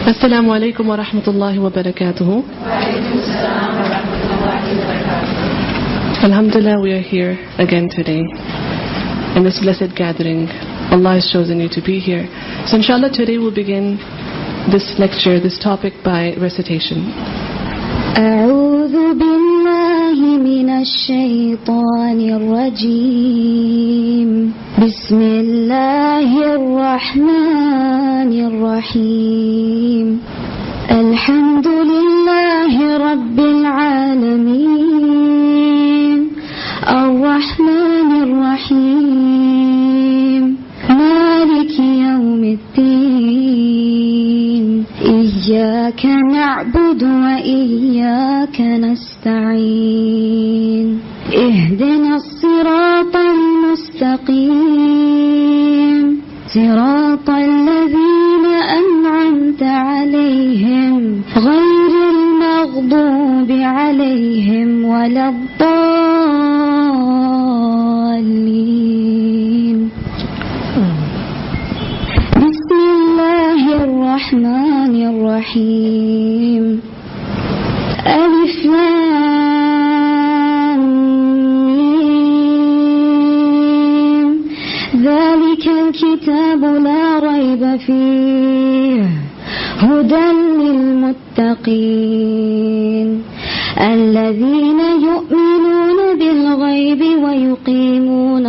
Assalamu alaikum wa rahmatullahi wa barakatuhu. Alhamdulillah, we are here again today in this blessed gathering. Allah has chosen you to be here. So inshallah today we'll begin this lecture, this topic by recitation. أعوذ بالله من الشيطان الرجيم بسم الله الرحمن الرحيم الحمد لله رب العالمين الرحمن الرحيم مالك يوم الدين إياك نعبد وإياك نستعين اهدنا الصراط المستقيم صراط الذين أنعمت عليهم غير المغضوب عليهم ولا الضالين بسم الله الرحمن الرحيم ألف لام ميم ذلك الكتاب لا ريب فيه هدى للمتقين الذين يؤمنون بالغيب ويقيمون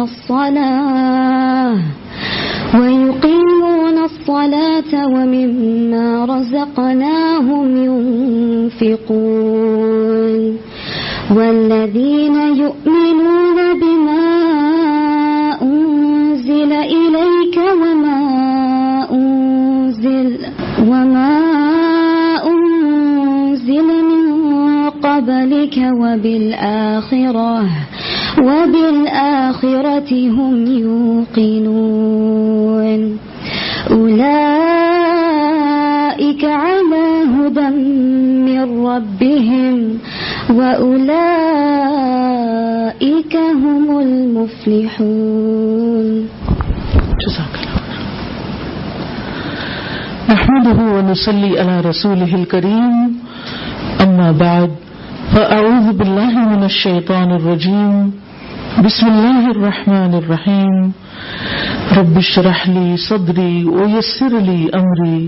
الصلاة ومما رزقناهم ينفقون والذين يؤمنون بما أنزل إليك وما أنزل من قبلك وبالآخرة هم يوقنون أولئك على هدى من ربهم وأولئك هم المفلحون. جزاك الله. نحمده ونصلي على رسوله الكريم أما بعد فأعوذ بالله من الشيطان الرجيم بسم الله الرحمن الرحيم رب اشرح لي صدري ويسر لي أمري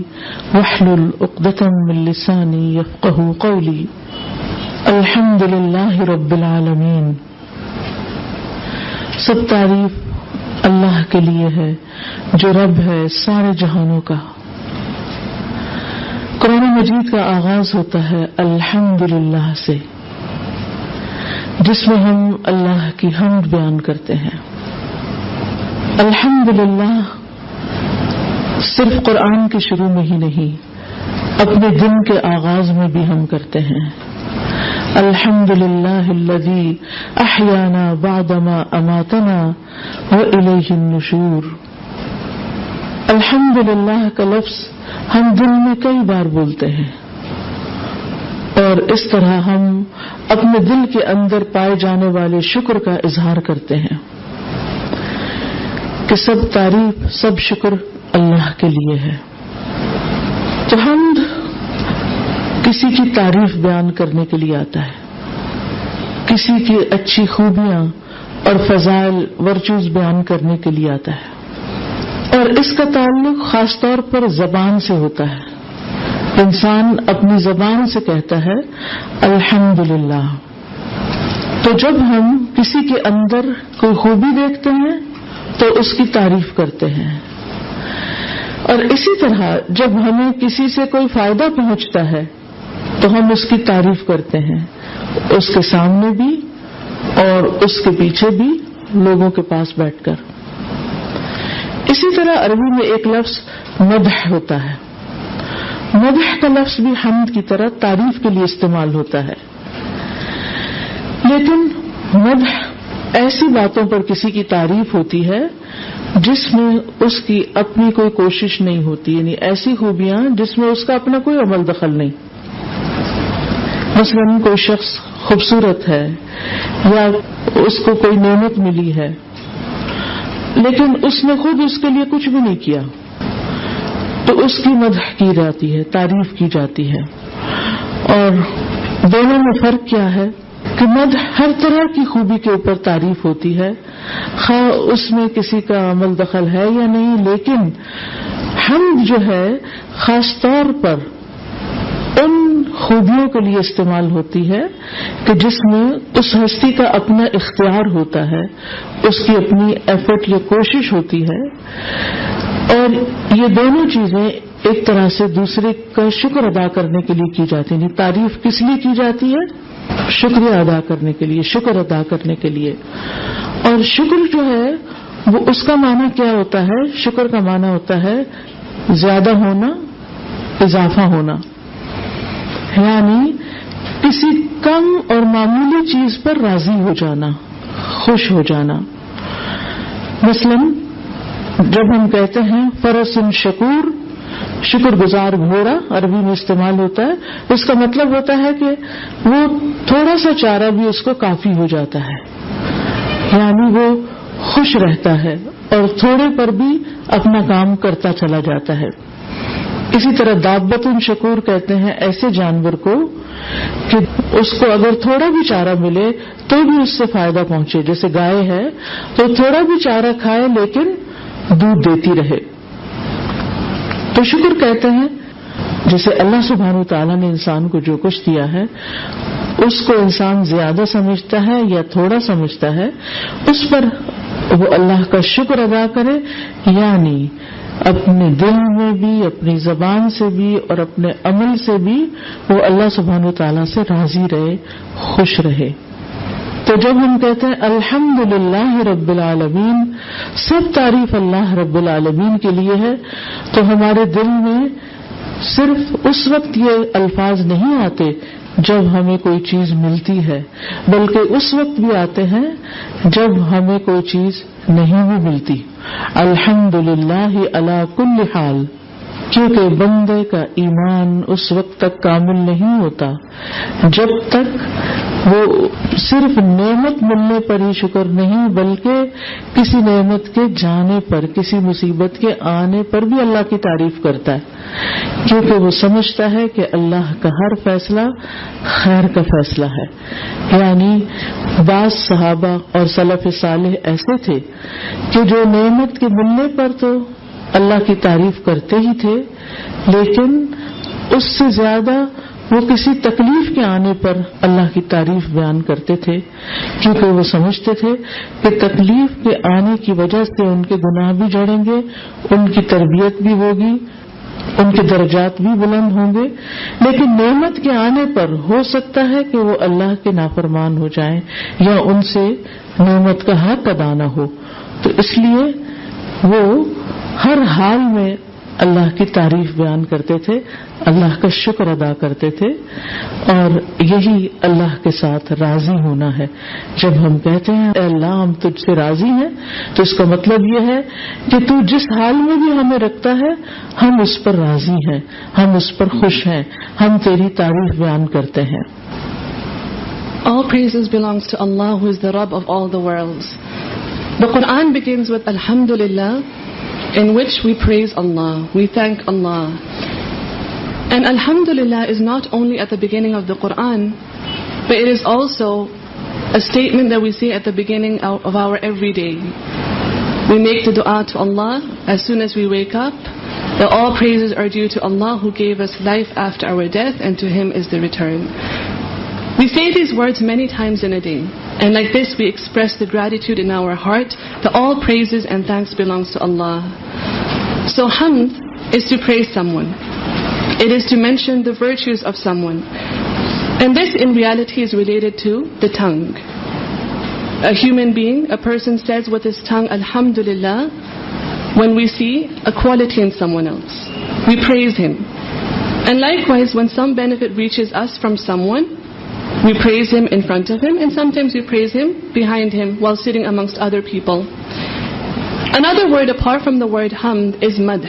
واحلل عقدة من لساني يفقهوا قولي الحمد لله رب العالمين. سب تعریف اللہ کے لیے ہے جو رب ہے سارے جہانوں کا. قرآن مجید کا آغاز ہوتا ہے الحمدللہ سے، جس میں ہم اللہ کی حمد بیان کرتے ہیں. الحمدللہ صرف قرآن کے شروع میں ہی نہیں، اپنے دن کے آغاز میں بھی ہم کرتے ہیں. الحمدللہ الذی احیانا بعدما اماتنا والیہ النشور. الحمدللہ کا لفظ ہم دن میں کئی بار بولتے ہیں، اور اس طرح ہم اپنے دل کے اندر پائے جانے والے شکر کا اظہار کرتے ہیں کہ سب تعریف سب شکر اللہ کے لیے ہے. تو حمد کسی کی تعریف بیان کرنے کے لیے آتا ہے، کسی کی اچھی خوبیاں اور فضائل ورچوز بیان کرنے کے لیے آتا ہے، اور اس کا تعلق خاص طور پر زبان سے ہوتا ہے. انسان اپنی زبان سے کہتا ہے الحمدللہ. تو جب ہم کسی کے اندر کوئی خوبی دیکھتے ہیں تو اس کی تعریف کرتے ہیں، اور اسی طرح جب ہمیں کسی سے کوئی فائدہ پہنچتا ہے تو ہم اس کی تعریف کرتے ہیں، اس کے سامنے بھی اور اس کے پیچھے بھی لوگوں کے پاس بیٹھ کر. اسی طرح عربی میں ایک لفظ مدح ہوتا ہے. مدح کا لفظ بھی حمد کی طرح تعریف کے لیے استعمال ہوتا ہے، لیکن مدح ایسی باتوں پر کسی کی تعریف ہوتی ہے جس میں اس کی اپنی کوئی کوشش نہیں ہوتی، یعنی ایسی خوبیاں جس میں اس کا اپنا کوئی عمل دخل نہیں. مثلاً کوئی شخص خوبصورت ہے یا اس کو کوئی نعمت ملی ہے، لیکن اس نے خود اس کے لیے کچھ بھی نہیں کیا، تو اس کی مدح کی جاتی ہے، تعریف کی جاتی ہے. اور دونوں میں فرق کیا ہے کہ مدح ہر طرح کی خوبی کے اوپر تعریف ہوتی ہے، خواہ اس میں کسی کا عمل دخل ہے یا نہیں، لیکن حمد جو ہے خاص طور پر ان خوبیوں کے لیے استعمال ہوتی ہے کہ جس میں اس ہستی کا اپنا اختیار ہوتا ہے، اس کی اپنی ایفرٹ یا کوشش ہوتی ہے. اور یہ دونوں چیزیں ایک طرح سے دوسرے کا شکر ادا کرنے کے لیے کی جاتی ہیں. تعریف کس لیے کی جاتی ہے؟ شکریہ ادا کرنے کے لیے، شکر ادا کرنے کے لیے. اور شکر جو ہے وہ اس کا معنی کیا ہوتا ہے؟ شکر کا معنی ہوتا ہے زیادہ ہونا، اضافہ ہونا، یعنی کسی کم اور معمولی چیز پر راضی ہو جانا، خوش ہو جانا. مثلا جب ہم کہتے ہیں فرس شکور، شکر گزار گھوڑا عربی میں استعمال ہوتا ہے، اس کا مطلب ہوتا ہے کہ وہ تھوڑا سا چارہ بھی اس کو کافی ہو جاتا ہے، یعنی وہ خوش رہتا ہے اور تھوڑے پر بھی اپنا کام کرتا چلا جاتا ہے. اسی طرح دابت شکور کہتے ہیں ایسے جانور کو کہ اس کو اگر تھوڑا بھی چارہ ملے تو بھی اس سے فائدہ پہنچے. جیسے گائے ہے تو تھوڑا بھی چارہ کھائے لیکن دودھ دیتی رہے. تو شکر کہتے ہیں جیسے اللہ سبحانہ وتعالیٰ نے انسان کو جو کچھ دیا ہے اس کو انسان زیادہ سمجھتا ہے یا تھوڑا سمجھتا ہے، اس پر وہ اللہ کا شکر ادا کرے، یعنی اپنے دل میں بھی، اپنی زبان سے بھی اور اپنے عمل سے بھی وہ اللہ سبحانہ وتعالیٰ سے راضی رہے، خوش رہے. تو جب ہم کہتے ہیں الحمدللہ رب العالمین، سب تعریف اللہ رب العالمین کے لیے ہے، تو ہمارے دل میں صرف اس وقت یہ الفاظ نہیں آتے جب ہمیں کوئی چیز ملتی ہے، بلکہ اس وقت بھی آتے ہیں جب ہمیں کوئی چیز نہیں بھی ملتی. الحمدللہ علی کل حال، کیونکہ بندے کا ایمان اس وقت تک کامل نہیں ہوتا جب تک وہ صرف نعمت ملنے پر ہی شکر نہیں، بلکہ کسی نعمت کے جانے پر، کسی مصیبت کے آنے پر بھی اللہ کی تعریف کرتا ہے، کیونکہ وہ سمجھتا ہے کہ اللہ کا ہر فیصلہ خیر کا فیصلہ ہے. یعنی بعض صحابہ اور سلف صالح ایسے تھے کہ جو نعمت کے ملنے پر تو اللہ کی تعریف کرتے ہی تھے، لیکن اس سے زیادہ وہ کسی تکلیف کے آنے پر اللہ کی تعریف بیان کرتے تھے، کیونکہ وہ سمجھتے تھے کہ تکلیف کے آنے کی وجہ سے ان کے گناہ بھی جڑیں گے، ان کی تربیت بھی ہوگی، ان کے درجات بھی بلند ہوں گے. لیکن نعمت کے آنے پر ہو سکتا ہے کہ وہ اللہ کے نافرمان ہو جائیں یا ان سے نعمت کا حق ادا نہ ہو. تو اس لیے وہ ہر حال میں اللہ کی تعریف بیان کرتے تھے، اللہ کا شکر ادا کرتے تھے، اور یہی اللہ کے ساتھ راضی ہونا ہے. جب ہم کہتے ہیں اے اللہ ہم تجھ سے راضی ہیں، تو اس کا مطلب یہ ہے کہ تو جس حال میں بھی ہمیں رکھتا ہے ہم اس پر راضی ہیں، ہم اس پر خوش ہیں، ہم تیری تعریف بیان کرتے ہیں. All praises belongs to Allah who is the Rabb of all the worlds. The Quran begins with Alhamdulillah, in which we praise Allah, we thank Allah. And Alhamdulillah is not only at the beginning of the Quran, but it is also a statement that we say at the beginning of our everyday. We make the dua to Allah as soon as we wake up, that all praises are due to Allah who gave us life after our death, and to Him is the return. We say these words many times in a day, and like this we express the gratitude in our heart that all praises and thanks belongs to Allah. So hamd is to praise someone. It is to mention the virtues of someone. And this in reality is related to the tongue. A human being, a person says with his tongue, Alhamdulillah, when we see a quality in someone else. We praise him. And likewise, when some benefit reaches us from someone, we praise him in front of him, and sometimes we praise him behind him while sitting amongst other people. Another word apart from the word hamd is madh,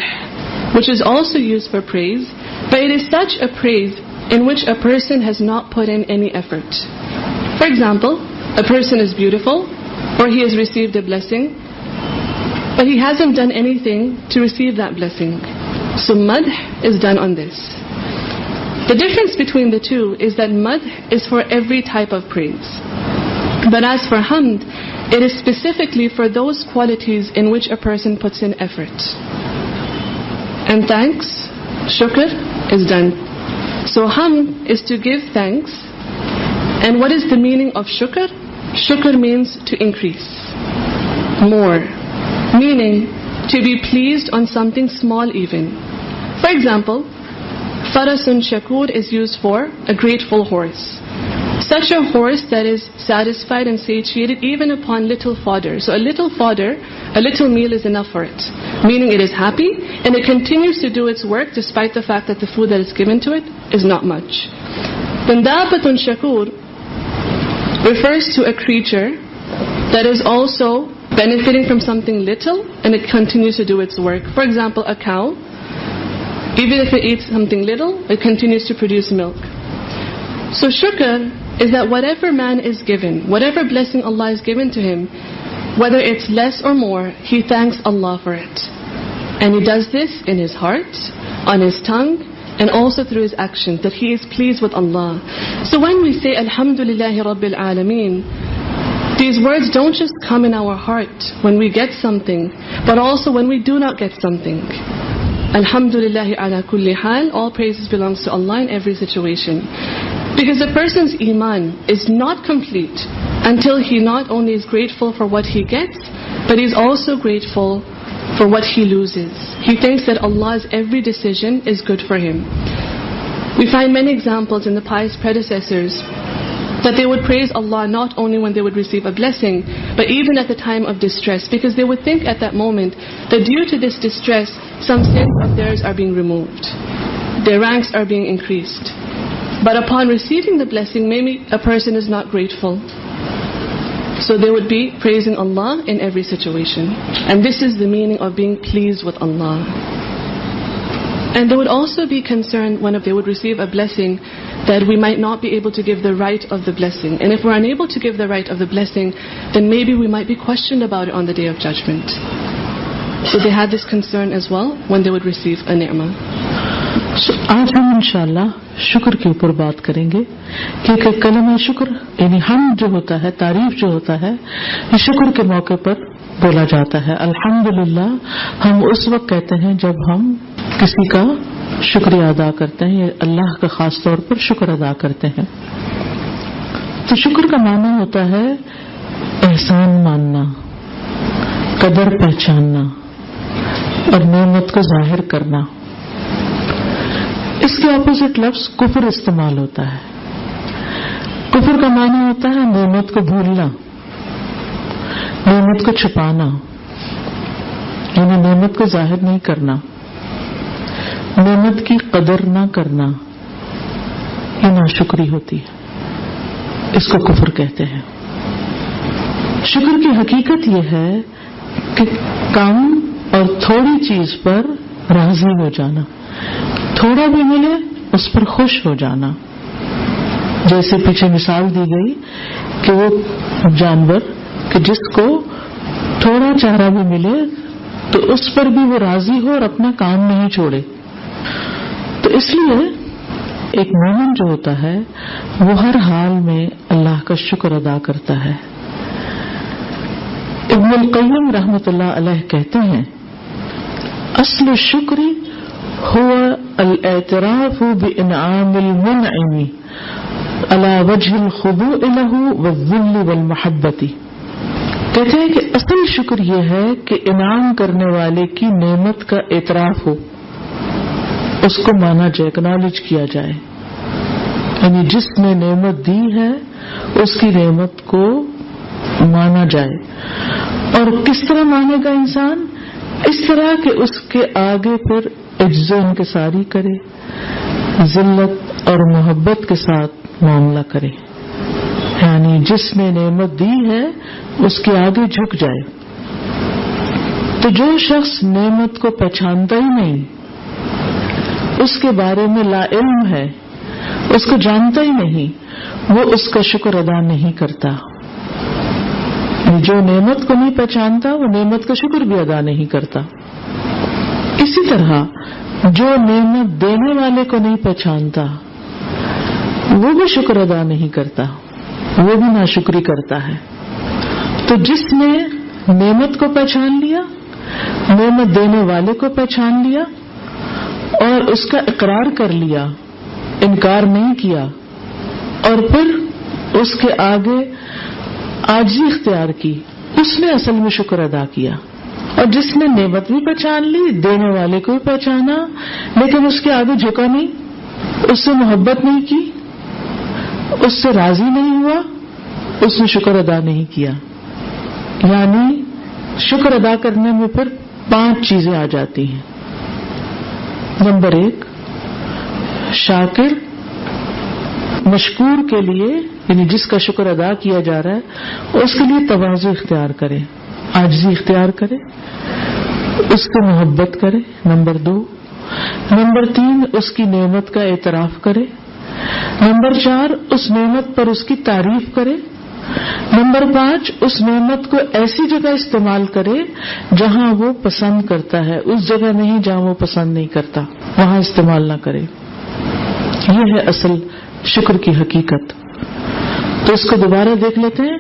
which is also used for praise, but it is such a praise in which a person has not put in any effort. For example, a person is beautiful, or he has received a blessing, but he hasn't done anything to receive that blessing. So madh is done on this. The difference between the two is that madh is for every type of praise. But as for hamd, it is specifically for those qualities in which a person puts in effort. And thanks, shukr, is done. So hamd is to give thanks. And what is the meaning of shukr? Shukr means to increase, more, meaning to be pleased on something small even. For example, farasun shakur is used for a grateful horse. Such a horse that is satisfied and satiated even upon little fodder. So a little fodder, a little meal is enough for it, meaning it is happy and it continues to do its work despite the fact that the food that is given to it is not much. Then dabatun shakur refers to a creature that is also benefiting from something little and it continues to do its work. For example, a cow, even if it eats something little, it continues to produce milk. So shukr is that whatever man is given, whatever blessing Allah is given to him, whether it's less or more, he thanks Allah for it. And he does this in his heart, on his tongue, and also through his actions, that he is pleased with Allah. So when we say Alhamdulillahi Rabbil Alameen, these words don't just come in our heart when we get something, but also when we do not get something. Alhamdulillahi ala kulli hal, all praises belongs to Allah in every situation. Because a person's iman is not complete until he not only is grateful for what he gets, but he's also grateful for what he loses. He thinks that Allah's every decision is good for him. We find many examples in the pious predecessors that they would praise Allah not only when they would receive a blessing, but even at the time of distress, because they would think at that moment that due to this distress, some sins of theirs are being removed, their ranks are being increased. But upon receiving the blessing, maybe a person is not grateful. So they would be praising Allah in every situation. And this is the meaning of being pleased with Allah. And they would also be concerned when they would receive a blessing that we might not be able to give the right of the blessing. And if we're unable to give the right of the blessing, then maybe we might be questioned about it on the Day of Judgment. So they had this concern as well when they would receive a ni'mah. آج ہم انشاءاللہ شکر کے اوپر بات کریں گے، کیونکہ کلمہ شکر یعنی حمد جو ہوتا ہے، تعریف جو ہوتا ہے، یہ شکر کے موقع پر بولا جاتا ہے. الحمدللہ ہم اس وقت کہتے ہیں جب ہم کسی کا شکریہ ادا کرتے ہیں یا اللہ کا خاص طور پر شکر ادا کرتے ہیں. تو شکر کا معنی ہوتا ہے احسان ماننا، قدر پہچاننا اور نعمت کو ظاہر کرنا. اس کے اپوزٹ لفظ کفر استعمال ہوتا ہے. کفر کا معنی ہوتا ہے نعمت کو بھولنا، نعمت کو چھپانا، یعنی نعمت کو ظاہر نہیں کرنا، نعمت کی قدر نہ کرنا. یہ ناشکری ہوتی ہے، اس کو کفر کہتے ہیں. شکر کی حقیقت یہ ہے کہ کم اور تھوڑی چیز پر راضی ہو جانا، تھوڑا بھی ملے اس پر خوش ہو جانا. جیسے پیچھے مثال دی گئی کہ وہ جانور کہ جس کو تھوڑا چارہ بھی ملے تو اس پر بھی وہ راضی ہو اور اپنا کام نہیں چھوڑے. تو اس لیے ایک مومن جو ہوتا ہے وہ ہر حال میں اللہ کا شکر ادا کرتا ہے. ابن القیم رحمۃ اللہ علیہ کہتے ہیں اصل الشکر هو الاعتراف بانعام المنعم على وجه الخضوع له والذل والمحبت. کہتے ہیں کہ اصل شکر یہ ہے کہ انعام کرنے والے کی نعمت کا اعتراف ہو، اس کو مانا جائے، اکنالج کیا جائے. یعنی جس نے نعمت دی ہے اس کی نعمت کو مانا جائے. اور کس طرح مانے گا انسان؟ اس طرح کہ اس کے آگے پھر عجز و انکساری کرے، ذلت اور محبت کے ساتھ معاملہ کرے. یعنی جس نے نعمت دی ہے اس کے آگے جھک جائے. تو جو شخص نعمت کو پہچانتا ہی نہیں، اس کے بارے میں لا علم ہے، اس کو جانتا ہی نہیں، وہ اس کا شکر ادا نہیں کرتا. جو نعمت کو نہیں پہچانتا وہ نعمت کا شکر بھی ادا نہیں کرتا. اسی طرح جو نعمت دینے والے کو نہیں پہچانتا وہ بھی شکر ادا نہیں کرتا، وہ بھی ناشکری کرتا ہے. تو جس نے نعمت کو پہچان لیا، نعمت دینے والے کو پہچان لیا اور اس کا اقرار کر لیا، انکار نہیں کیا، اور پھر اس کے آگے عاجزی اختیار کی، اس نے اصل میں شکر ادا کیا. اور جس نے نعمت بھی پہچان لی، دینے والے کو بھی پہچانا، لیکن اس کے آگے جھکا نہیں، اس سے محبت نہیں کی، اس سے راضی نہیں ہوا، اس نے شکر ادا نہیں کیا. یعنی شکر ادا کرنے میں پھر 5 چیزیں آ جاتی ہیں. نمبر 1، شاکر مشکور کے لیے، یعنی جس کا شکر ادا کیا جا رہا ہے اس کے لیے تواضع اختیار کرے، عاجزی اختیار کرے، اس سے محبت کرے. نمبر 2. نمبر 3، اس کی نعمت کا اعتراف کرے. نمبر 4، اس نعمت پر اس کی تعریف کرے. نمبر 5، اس نعمت کو ایسی جگہ استعمال کرے جہاں وہ پسند کرتا ہے، اس جگہ نہیں جہاں وہ پسند نہیں کرتا، وہاں استعمال نہ کرے. یہ ہے اصل شکر کی حقیقت. تو اس کو دوبارہ دیکھ لیتے ہیں.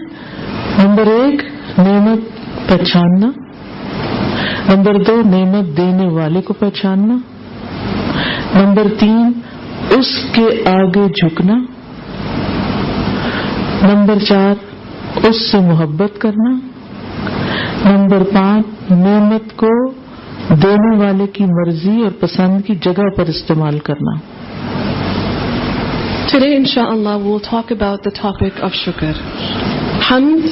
نمبر 1، نعمت پہچاننا. نمبر 2، نعمت دینے والے کو پہچاننا. نمبر 3، اس کے آگے جھکنا. نمبر 4، اس سے محبت کرنا. نمبر 5، نعمت کو دینے والے کی مرضی اور پسند کی جگہ پر استعمال کرنا. Today, inshallah, we'll talk about the topic of shukr. Hamd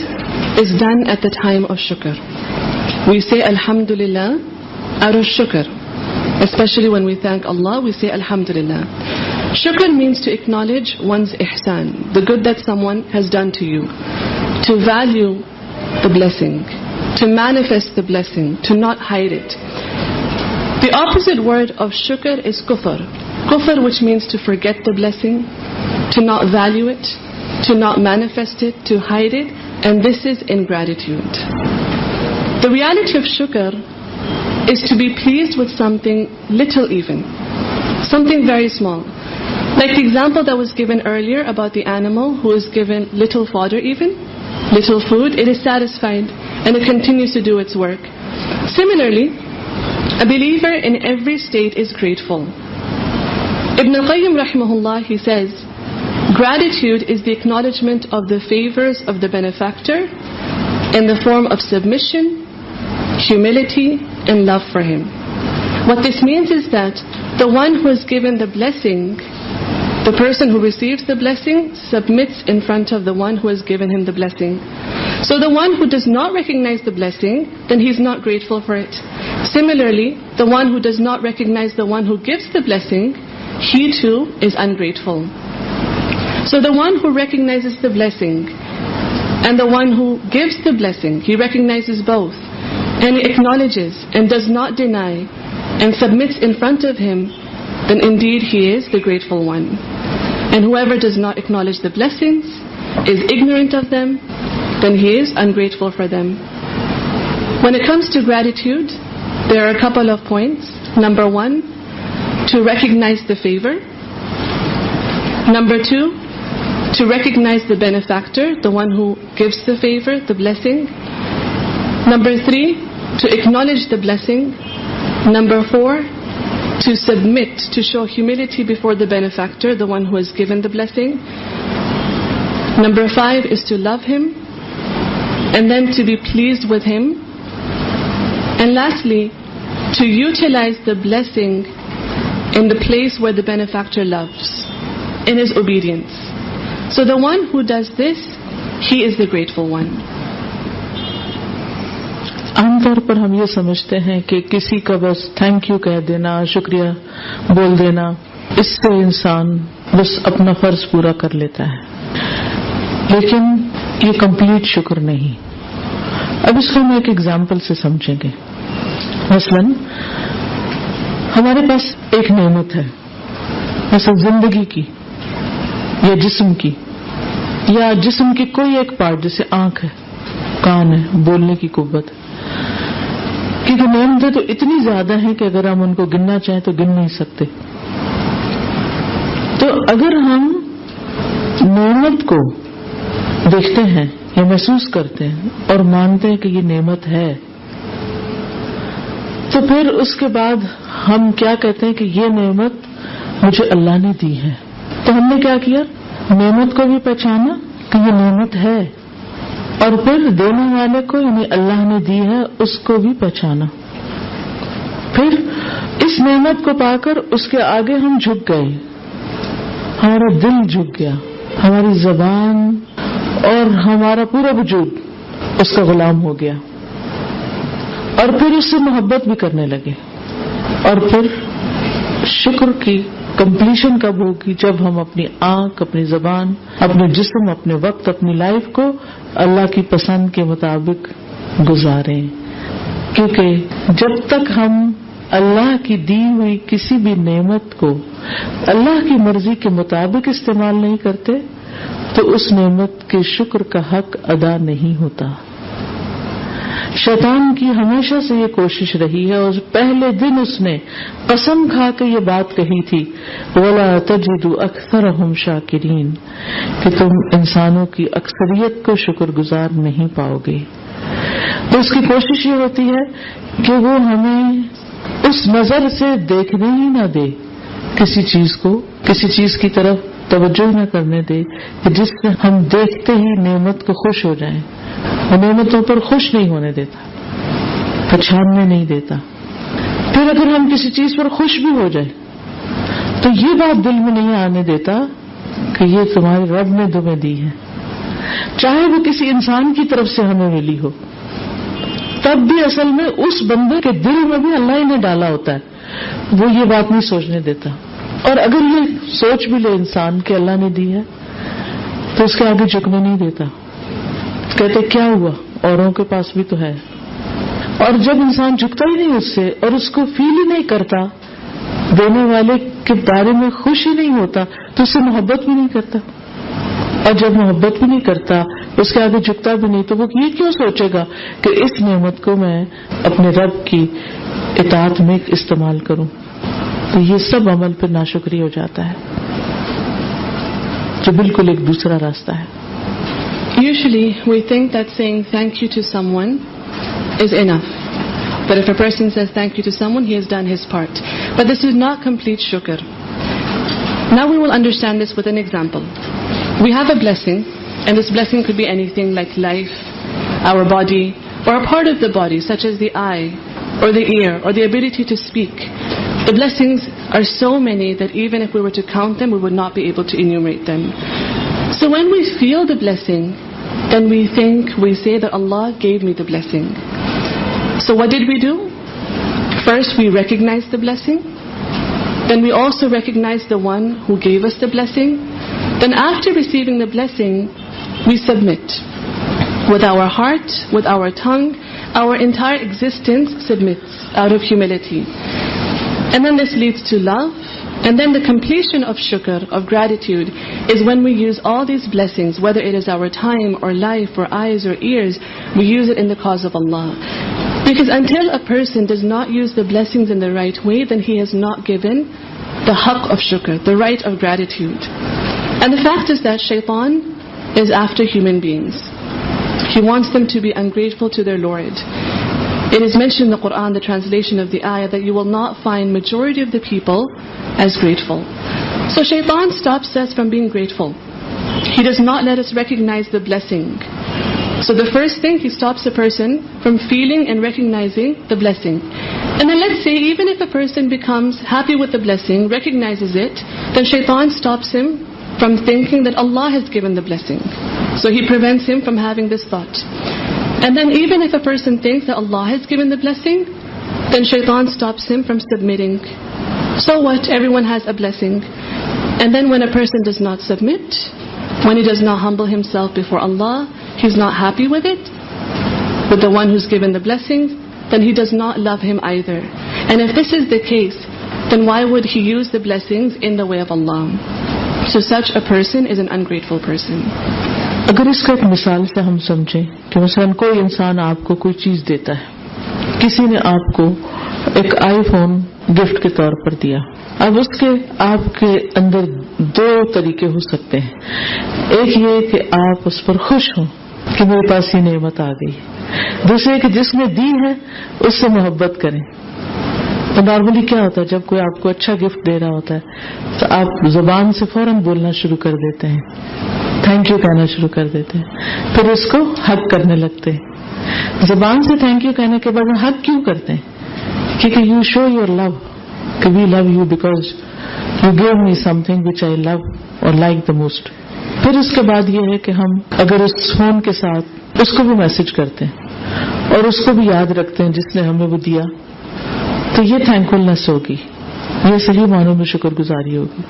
is done at the time of shukr. We say Alhamdulillah out of shukr. Especially when we thank Allah, we say Alhamdulillah. Shukr means to acknowledge one's ihsan, the good that someone has done to you, to value the blessing, to manifest the blessing, to not hide it. The opposite word of shukr is kufr. Kufr, which means to forget the blessing, to not value it, to not manifest it, to hide it, and this is ingratitude. The reality of shukr is to be pleased with something little even, something very small. Like the example that was given earlier about the animal who is given little fodder even, little food, it is satisfied and it continues to do its work. Similarly, a believer in every state is grateful. Ibn al-Qayyim rahimahullah, he says, gratitude is the acknowledgement of the favors of the benefactor in the form of submission, humility, and love for him. What this means is that the one who is given the blessing, the person who receives the blessing, submits in front of the one who has given him the blessing. So the one who does not recognize the blessing, then he is not grateful for it. Similarly, the one who does not recognize the one who gives the blessing, he too is ungrateful. So the one who recognizes the blessing and the one who gives the blessing, he recognizes both and he acknowledges and does not deny and submits in front of him, then indeed he is the grateful one. And whoever does not acknowledge the blessings, is ignorant of them, then he is ungrateful for them. When it comes to gratitude, there are a couple of points. Number 1, to recognize the favor. Number 2, to recognize the benefactor, the one who gives the favor, the blessing. Number 3, to acknowledge the blessing. Number 4, to submit, to show humility before the benefactor, the one who has given the blessing. Number 5 is to love him, and then to be pleased with him. And lastly, to utilize the blessing in the place where the benefactor loves, in his obedience. So the one who does this, he is the grateful one. عام طور پر ہم یہ سمجھتے ہیں کہ کسی کا بس تھینک یو کہہ دینا، شکریہ بول دینا، اس سے انسان بس اپنا فرض پورا کر لیتا ہے، لیکن یہ کمپلیٹ شکر نہیں. اب اس کو ہم ایک ایگزامپل سے سمجھیں گے. مثلاً ہمارے پاس ایک نعمت ہے، مثلا زندگی کی یا جسم کی، یا جسم کی کوئی ایک پارٹ، جیسے آنکھ ہے، کان ہے، بولنے کی قوت. کیونکہ نعمتیں تو اتنی زیادہ ہیں کہ اگر ہم ان کو گننا چاہیں تو گن نہیں سکتے. تو اگر ہم نعمت کو دیکھتے ہیں یا محسوس کرتے ہیں اور مانتے ہیں کہ یہ نعمت ہے، تو پھر اس کے بعد ہم کیا کہتے ہیں کہ یہ نعمت مجھے اللہ نے دی ہے. تو ہم نے کیا کیا؟ نعمت کو بھی پہچانا کہ یہ نعمت ہے، اور پھر دینے والے کو یعنی اللہ نے دی ہے اس کو بھی پہچانا. پھر اس نعمت کو پا کر اس کے آگے ہم جھک گئے، ہمارا دل جھک گیا، ہماری زبان اور ہمارا پورا وجود اس کا غلام ہو گیا، اور پھر اس سے محبت بھی کرنے لگے. اور پھر شکر کی کمپلیشن کب ہوگی؟ جب ہم اپنی آنکھ، اپنی زبان، اپنے جسم، اپنے وقت، اپنی لائف کو اللہ کی پسند کے مطابق گزاریں. کیونکہ جب تک ہم اللہ کی دی ہوئی کسی بھی نعمت کو اللہ کی مرضی کے مطابق استعمال نہیں کرتے تو اس نعمت کے شکر کا حق ادا نہیں ہوتا. شیطان کی ہمیشہ سے یہ کوشش رہی ہے، اور پہلے دن اس نے قسم کھا کے یہ بات کہی تھی، وَلَا تَجِدُ أَكْثَرَهُمْ شَاكِرِينَ، کہ تم انسانوں کی اکثریت کو شکر گزار نہیں پاؤ گے. تو اس کی کوشش یہ ہوتی ہے کہ وہ ہمیں اس نظر سے دیکھنے ہی نہ دے کسی چیز کو، کسی چیز کی طرف توجہ نہ کرنے دے کہ جس سے ہم دیکھتے ہی نعمت کو خوش ہو جائیں. وہ نعمتوں پر خوش نہیں ہونے دیتا، پہچاننے نہیں دیتا. پھر اگر ہم کسی چیز پر خوش بھی ہو جائیں تو یہ بات دل میں نہیں آنے دیتا کہ یہ تمہارے رب نے تمہیں دی ہے، چاہے وہ کسی انسان کی طرف سے ہمیں ملی ہو، تب بھی اصل میں اس بندے کے دل میں بھی اللہ ہی نے ڈالا ہوتا ہے. وہ یہ بات نہیں سوچنے دیتا. اور اگر یہ سوچ بھی لے انسان کہ اللہ نے دی ہے تو اس کے آگے جھکنے نہیں دیتا. کہتے کیا ہوا، اوروں کے پاس بھی تو ہے. اور جب انسان جھکتا ہی نہیں اس سے اور اس کو فیل ہی نہیں کرتا، دینے والے کے بارے میں خوش ہی نہیں ہوتا، تو اس سے محبت بھی نہیں کرتا. اور جب محبت بھی نہیں کرتا، اس کے آگے جھکتا بھی نہیں، تو وہ یہ کیوں سوچے گا کہ اس نعمت کو میں اپنے رب کی اطاعت میں استعمال کروں. تو یہ سب عمل پہ ناشکری ہو جاتا ہے، جو بالکل ایک دوسرا راستہ ہے. Usually we think that saying thank you to someone is enough. But if a person says thank you to someone, he has done his part. But this is not complete shukr. Now we will understand this with an example. We have a blessing, and this blessing could be anything like life, our body, or a part of the body such as the eye or the ear or the ability to speak. The blessings are so many that even if we were to count them, we would not be able to enumerate them. So when we feel the blessing, then we say that Allah gave me the blessing. So what did we do? First we recognize the blessing. Then we also recognize the one who gave us the blessing. Then after receiving the blessing, we submit. With our heart, with our tongue, our entire existence submits out of humility. And then this leads to love. And then the completion of shukr, of gratitude, is when we use all these blessings, whether it is our time or life or eyes or ears, we use it in the cause of Allah. Because until a person does not use the blessings in the right way, then he has not given the haqq of shukr, the right of gratitude. And the fact is that shaitan is after human beings. He wants them to be ungrateful to their Lord. It is mentioned in the Quran, the translation of the ayah, that you will not find majority of the people as grateful. So shaitan stops us from being grateful. He does not let us recognize the blessing. So the first thing, he stops a person from feeling and recognizing the blessing. And then let's say even if a person becomes happy with the blessing, recognizes it, then shaitan stops him from thinking that Allah has given the blessing. So he prevents him from having this thought. And then even if a person thinks that Allah has given the blessing, then shaitan stops him from submitting. So what? Everyone has a blessing. And then when a person does not submit, when he does not humble himself before Allah, he's not happy with it, with the one who's given the blessings, then he does not love him either. And if this is the case, then why would he use the blessings in the way of Allah? So such a person is an ungrateful person. اگر اس کا ایک مثال سے ہم سمجھیں کہ مثلا کوئی انسان آپ کو کوئی چیز دیتا ہے، کسی نے آپ کو ایک آئی فون گفٹ کے طور پر دیا. اب اس کے آپ کے اندر دو طریقے ہو سکتے ہیں. ایک یہ کہ آپ اس پر خوش ہوں کہ میرے پاس یہ نعمت آ گئی. دوسرے کہ جس نے دی ہے اس سے محبت کریں. تو نارملی کیا ہوتا ہے، جب کوئی آپ کو اچھا گفٹ دے رہا ہوتا ہے تو آپ زبان سے فوراً بولنا شروع کر دیتے ہیں، تھینک یو کہنا شروع کر دیتے ہیں، پھر اس کو حق کرنے لگتے ہیں. زبان سے تھینک یو کہنے کے بعد حق کیوں کرتے ہیں؟ کیونکہ یو شو یور لو کہ we love you because you give me something which I love or like the most. پھر اس کے بعد یہ ہے کہ ہم اگر اس فون کے ساتھ اس کو بھی میسج کرتے ہیں اور اس کو بھی یاد رکھتے ہیں جس نے ہمیں وہ دیا، تو یہ تھینکفلنس ہوگی، یہ صحیح معنوں میں شکر گزاری ہوگی.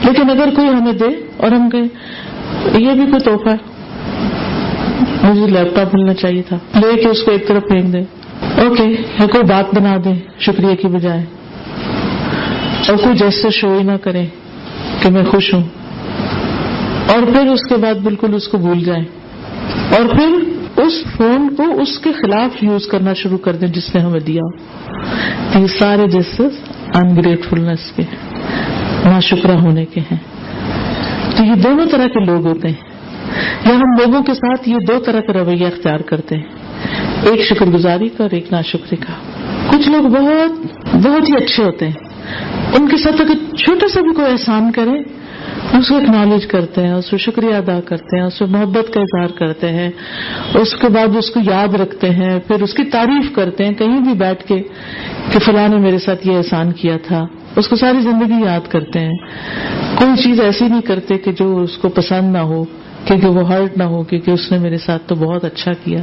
لیکن اگر کوئی ہمیں دے اور ہم کہیں یہ بھی کوئی تحفہ ہے، مجھے لیپ ٹاپ ملنا چاہیے تھا، لے کے اس کو ایک طرف پھینک دیں، اوکے، یا کوئی بات بنا دیں شکریہ کی بجائے، اور کوئی جیسے شو ہی نہ کریں کہ میں خوش ہوں، اور پھر اس کے بعد بالکل اس کو بھول جائیں، اور پھر اس فون کو اس کے خلاف یوز کرنا شروع کر دیں جس نے ہمیں دیا. یہ سارے جسٹس انگریٹفلنس کے، ناشکرہ ہونے کے ہیں. تو یہ دونوں طرح کے لوگ ہوتے ہیں، یا ہم لوگوں کے ساتھ یہ دو طرح کا رویہ اختیار کرتے ہیں، ایک شکر گزاری کا اور ایک ناشکری کا. کچھ لوگ بہت ہی اچھے ہوتے ہیں، ان کے ساتھ اگر چھوٹا سا بھی کوئی احسان کرے اس کو اکنالج کرتے ہیں، اس کو شکریہ ادا کرتے ہیں، اس کو محبت کا اظہار کرتے ہیں، اس کے بعد اس کو یاد رکھتے ہیں، پھر اس کی تعریف کرتے ہیں کہیں بھی بیٹھ کے کہ فلاں نے میرے ساتھ یہ احسان کیا تھا. اس کو ساری زندگی یاد کرتے ہیں. کوئی چیز ایسی نہیں کرتے کہ جو اس کو پسند نہ ہو، کیونکہ وہ ہرٹ نہ ہو، کیونکہ اس نے میرے ساتھ تو بہت اچھا کیا.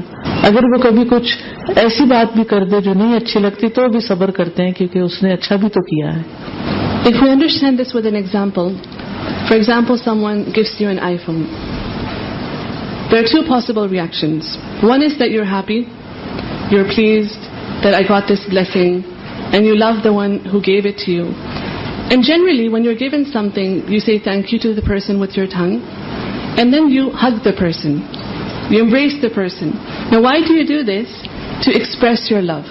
اگر وہ کبھی کچھ ایسی بات بھی کر دے جو نہیں اچھی لگتی تو بھی صبر کرتے ہیں کیونکہ اس نے اچھا بھی تو کیا ہے. If we understand this with an example, for example, someone gives you an iPhone. There are two possible reactions. One is that you're happy, you're pleased that I got this blessing, and you love the one who gave it to you. And generally, when you're given something, you say thank you to the person with your tongue, and then you hug the person. You embrace the person. Now, why do you do this? To express your love,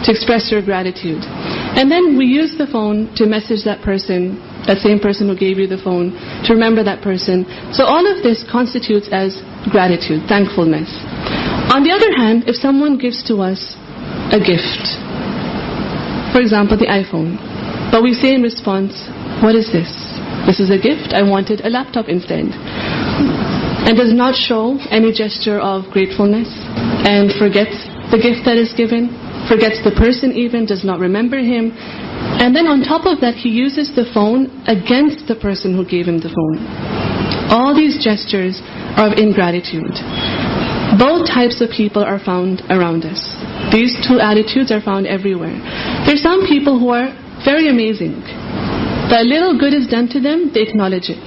to express your gratitude. And then we use the phone to message that person, that same person who gave you the phone, to remember that person. So all of this constitutes as gratitude, thankfulness. On the other hand, if someone gives to us a gift, for example, the iPhone, but we say in response, what is this? This is a gift. I wanted a laptop instead. And does not show any gesture of gratefulness and forgets the gift that is given, forgets the person even, does not remember him. And then on top of that, he uses the phone against the person who gave him the phone. All these gestures are of ingratitude. Both types of people are found around us. These two attitudes are found everywhere. There are some people who are very amazing. The little good is done to them, they acknowledge it.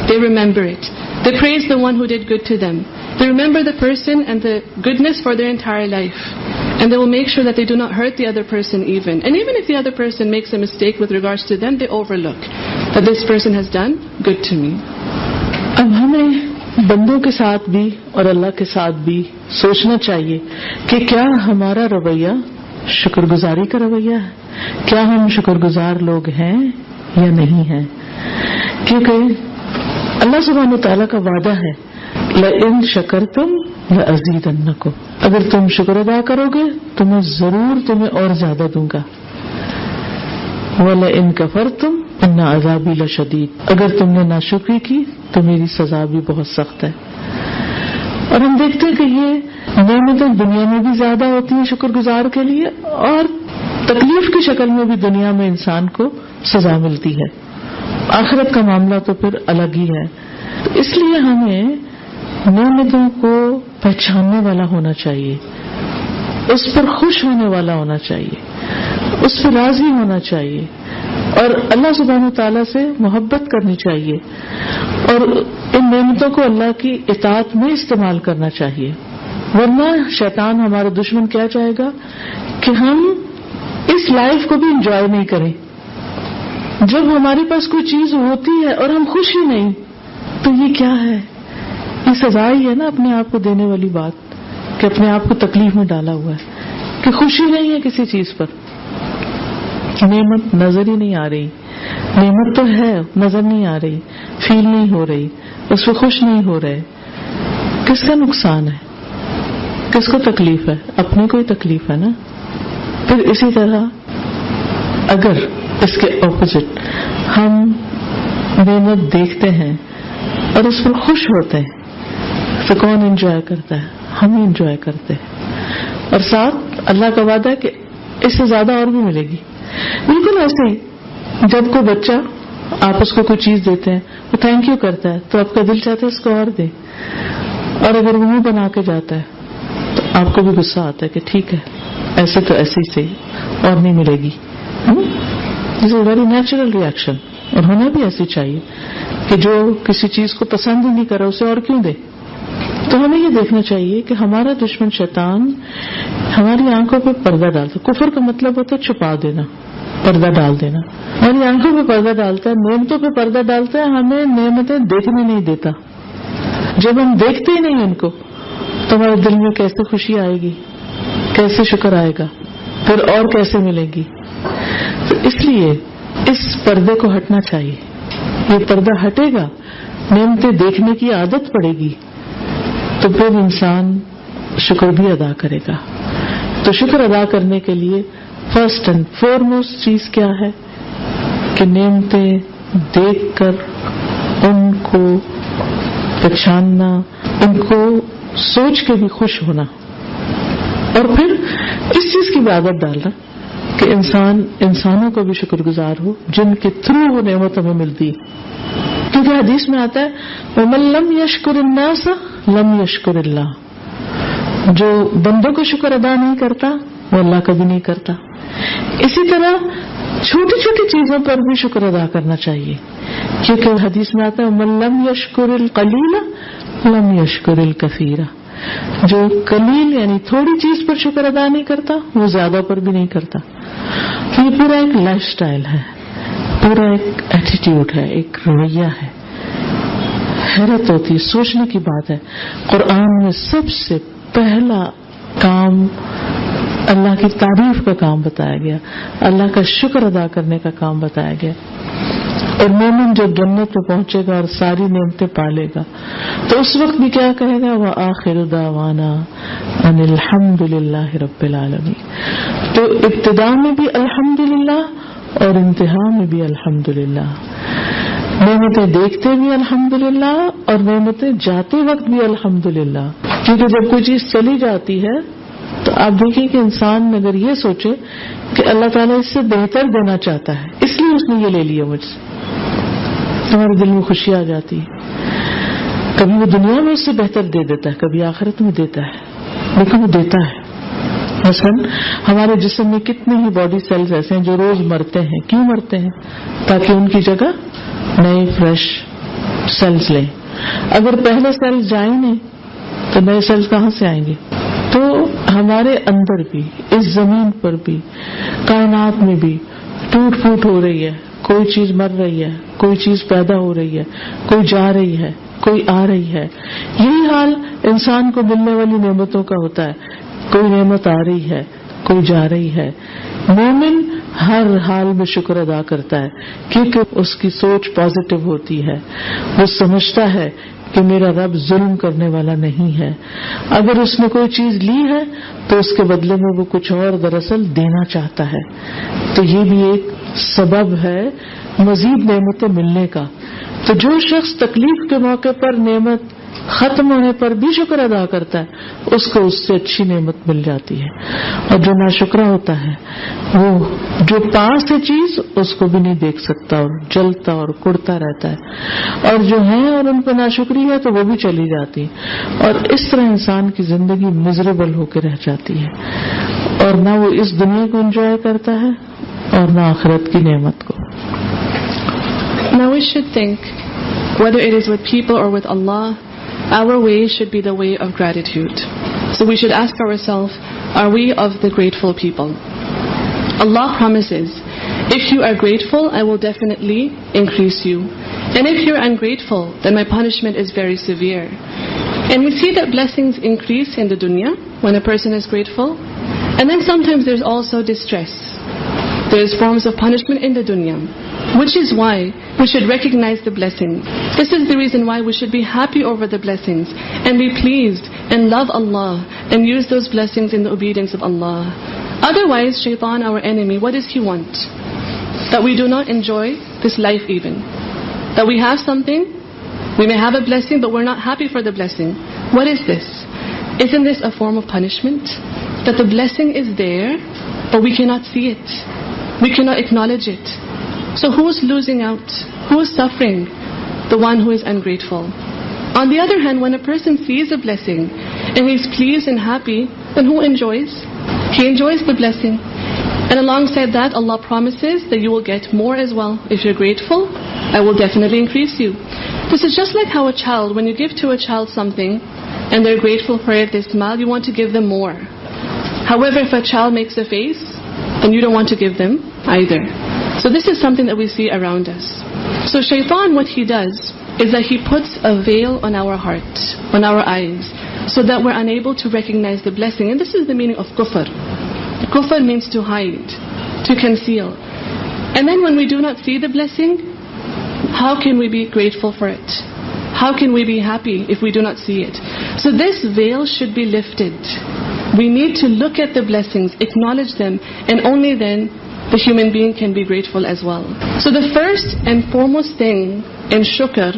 They remember it. They praise the one who did good to them. They remember the person and the goodness for their entire life. And they will make sure that they do not hurt the other person even. And even if the other person makes a mistake with regards to them, they overlook that this person has done good to me. اب ہمیں بندوں کے ساتھ بھی اور اللہ کے ساتھ بھی سوچنا چاہیے کہ کیا ہمارا رویہ شکر گزاری کا رویہ ہے، کیا ہم شکر گزار لوگ ہیں یا نہیں ہیں. کیونکہ اللہ سبحانہ وتعالیٰ کا وعدہ ہے لَإِن شَكَرْتُمْ لَأَزِيدَنَّكُمْ، اگر تم شکر ادا کرو گے تو میں ضرور تمہیں اور زیادہ دوں گا. وَلَئِن كَفَرْتُمْ إِنَّ عَذَابِي لَشَدِيدٌ، اگر تم نے ناشکری کی تو میری سزا بھی بہت سخت ہے. اور ہم دیکھتے ہیں کہ یہ نعمتیں دنیا میں بھی زیادہ ہوتی ہیں شکر گزار کے لیے، اور تکلیف کی شکل میں بھی دنیا میں انسان کو سزا ملتی ہے. آخرت کا معاملہ تو پھر الگ ہی ہے. تو اس لیے ہمیں نعمتوں کو پہچاننے والا ہونا چاہیے، اس پر خوش ہونے والا ہونا چاہیے، اس پر راضی ہونا چاہیے، اور اللہ سبحانہ وتعالیٰ سے محبت کرنی چاہیے، اور ان نعمتوں کو اللہ کی اطاعت میں استعمال کرنا چاہیے. ورنہ شیطان ہمارا دشمن کیا چاہے گا کہ ہم اس لائف کو بھی انجوائے نہیں کریں. جب ہمارے پاس کوئی چیز ہوتی ہے اور ہم خوش ہی نہیں تو یہ کیا ہے؟ یہ سزا ہی ہے نا اپنے آپ کو دینے والی بات کہ اپنے آپ کو تکلیف میں ڈالا ہوا ہے. کہ خوشی نہیں ہے کسی چیز پر، نعمت نظر ہی نہیں آ رہی، نعمت تو ہے نظر نہیں آ رہی، فیل نہیں ہو رہی، اس پہ خوش نہیں ہو رہے، کس کا نقصان ہے؟ کس کو تکلیف ہے؟ اپنے کو ہی تکلیف ہے نا. پھر اسی طرح اگر اس کے اپوزٹ ہم نعمت دیکھتے ہیں اور اس پر خوش ہوتے ہیں تو کون انجوائے کرتا ہے؟ ہم ہی انجوائے کرتے ہیں، اور ساتھ اللہ کا وعدہ ہے کہ اس سے زیادہ اور بھی ملے گی. بالکل ایسے ہی جب کوئی بچہ آپ اس کو کوئی چیز دیتے ہیں وہ تھینک یو کرتا ہے تو آپ کا دل چاہتا ہے اس کو اور دے، اور اگر وہ منہ بنا کے جاتا ہے تو آپ کو بھی غصہ آتا ہے کہ ٹھیک ہے ایسے تو ایسے ہی صحیح اور نہیں ملے گی. دس از ویری نیچرل ریئیکشن، اور ہونا بھی ایسی چاہیے کہ جو کسی چیز کو پسند ہی نہیں کرا اسے اور کیوں دے. تو ہمیں یہ دیکھنا چاہیے کہ ہمارا دشمن شیطان ہماری آنکھوں پہ پردہ ڈالتا ہے. کفر کا مطلب ہوتا ہے چھپا دینا، پردہ ڈال دینا. ہماری آنکھوں پہ پردہ ڈالتا ہے، نعمتوں پہ پردہ ڈالتا ہے، ہمیں نعمتیں دیکھنے نہیں دیتا. جب ہم دیکھتے ہی نہیں ان کو تو ہمارے دل میں کیسے خوشی آئے گی، کیسے شکر آئے گا، پھر اور کیسے ملے گی. تو اس لیے اس پردے کو ہٹنا چاہیے. یہ پردہ ہٹے گا، نعمتیں دیکھنے کی عادت پڑے گی تو پھر انسان شکر بھی ادا کرے گا. تو شکر ادا کرنے کے لیے فرسٹ اینڈ فورموسٹ چیز کیا ہے کہ نعمتیں دیکھ کر ان کو پہچاننا، ان کو سوچ کے بھی خوش ہونا، اور پھر اس چیز کی بھی عادت ڈالنا کہ انسانوں کو بھی شکر گزار ہو جن کے تھرو وہ نعمت ہمیں ملتی. کیونکہ حدیث میں آتا ہے وَمَن لَمْ يَشْكُرِ النَّاسَ لَمْ يَشْكُرِ اللَّهَ، جو بندوں کو شکر ادا نہیں کرتا وہ اللہ کا بھی نہیں کرتا. اسی طرح چھوٹی چھوٹی چیزوں پر بھی شکر ادا کرنا چاہیے، کیونکہ حدیث میں آتا ہے وَمَن لَمْ يَشْكُرِ الْقَلِيلَ لَمْ يَشْكُرِ الْكَثِيرَ، جو قلیل یعنی تھوڑی چیز پر شکر ادا نہیں کرتا وہ زیادہ پر بھی نہیں کرتا. تو یہ پورا ایک لائف سٹائل ہے، پورا ایک ایٹیٹیوڈ ہے، ایک رویہ ہے. حیرت ہوتی ہے، سوچنے کی بات ہے. قرآن میں سب سے پہلا کام اللہ کی تعریف کا کام بتایا گیا، اللہ کا شکر ادا کرنے کا کام بتایا گیا. اور مومن جب جنت میں پہنچے گا اور ساری نعمتیں پالے گا تو اس وقت بھی کیا کہے گا وآخر دعوانا ان الحمد للہ رب العالمین. تو ابتدا میں بھی الحمدللہ اور انتہا میں بھی الحمدللہ، نعمتیں دیکھتے بھی الحمدللہ اور نعمتیں جاتے وقت بھی الحمدللہ. کیونکہ جب کوئی چیز چلی جاتی ہے تو آپ دیکھیں کہ انسان اگر یہ سوچے کہ اللہ تعالیٰ اس سے بہتر دینا چاہتا ہے اس لیے اس نے یہ لے لیا مجھ سے، ہمارے دل میں خوشی آ جاتی ہے. کبھی وہ دنیا میں اس سے بہتر دے دیتا ہے، کبھی آخرت میں دیتا ہے، لیکن وہ دیتا ہے. مثلا ہمارے جسم میں کتنے ہی باڈی سیلز ایسے ہیں جو روز مرتے ہیں. کیوں مرتے ہیں؟ تاکہ ان کی جگہ نئے فریش سیلز لیں. اگر پہلے سیلز جائیں نہیں تو نئے سیلز کہاں سے آئیں گے؟ تو ہمارے اندر بھی، اس زمین پر بھی، کائنات میں بھی ٹوٹ پھوٹ ہو رہی ہے. کوئی چیز مر رہی ہے، کوئی چیز پیدا ہو رہی ہے، کوئی جا رہی ہے، کوئی آ رہی ہے. یہی حال انسان کو ملنے والی نعمتوں کا ہوتا ہے. کوئی نعمت آ رہی ہے، کوئی جا رہی ہے. مومن ہر حال میں شکر ادا کرتا ہے کیونکہ اس کی سوچ پازیٹو ہوتی ہے. وہ سمجھتا ہے کہ میرا رب ظلم کرنے والا نہیں ہے. اگر اس نے کوئی چیز لی ہے تو اس کے بدلے میں وہ کچھ اور دراصل دینا چاہتا ہے. تو یہ بھی ایک سبب ہے مزید نعمتیں ملنے کا. تو جو شخص تکلیف کے موقع پر نعمت ختم ہونے پر بھی شکر ادا کرتا ہے اس کو اس سے اچھی نعمت مل جاتی ہے. اور جو ناشکرا ہوتا ہے وہ جو پاس ہے چیز اس کو بھی نہیں دیکھ سکتا اور جلتا اور کڑتا رہتا ہے. اور جو ہیں اور ان پہ ناشکری ہے تو وہ بھی چلی جاتی اور اس طرح انسان کی زندگی مزریبل ہو کے رہ جاتی ہے اور نہ وہ اس دنیا کو انجوائے کرتا ہے اور نہ آخرت کی نعمت کو. Now we should think, whether it is with people or with Allah, our way should be the way of gratitude. So we should ask ourselves, are we of the grateful people? Allah promises, if you are grateful, I will definitely increase you. And if you're ungrateful, then my punishment is very severe. And we see that blessings increase in the dunya when a person is grateful. And then sometimes there's also distress. There's forms of punishment in the dunya, which is why we should recognize the blessings. This is the reason why we should be happy over the blessings and be pleased and love Allah and use those blessings in the obedience of Allah. Otherwise, Shaitan, our enemy, what does he want? That we do not enjoy this life even. That we have something, we may have a blessing, but we're not happy for the blessing. What is this? Isn't this a form of punishment? That the blessing is there, but we cannot see it. We cannot acknowledge it. So who's losing out? Who's suffering? The one who is ungrateful. On the other hand, when a person sees a blessing and he's pleased and happy, then who enjoys? He enjoys the blessing. And alongside that, Allah promises that you will get more as well. If you're grateful, I will definitely increase you. This is just like how a child, when you give to a child something and they're grateful for it, they smile, you want to give them more. However, if a child makes a face, then you don't want to give them either. So this is something that we see around us. So Shaitan, what he does is that he puts a veil on our heart, on our eyes, so that we're unable to recognize the blessing. And this is the meaning of kufr. Kufr means to hide, to conceal. And then when we do not see the blessing, how can we be grateful for it? How can we be happy if we do not see it? So this veil should be lifted. We need to look at the blessings, acknowledge them, and only then the human being can be grateful as well. So the first and foremost thing in Shukar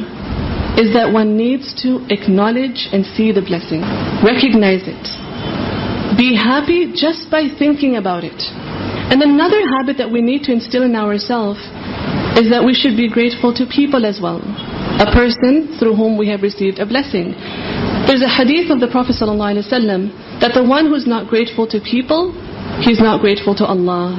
is that one needs to acknowledge and see the blessing. Recognize it. Be happy just by thinking about it. And another habit that we need to instill in ourselves is that we should be grateful to people as well. A person through whom we have received a blessing. There's a hadith of the Prophet ﷺ that the one who's not grateful to people, he's not grateful to Allah.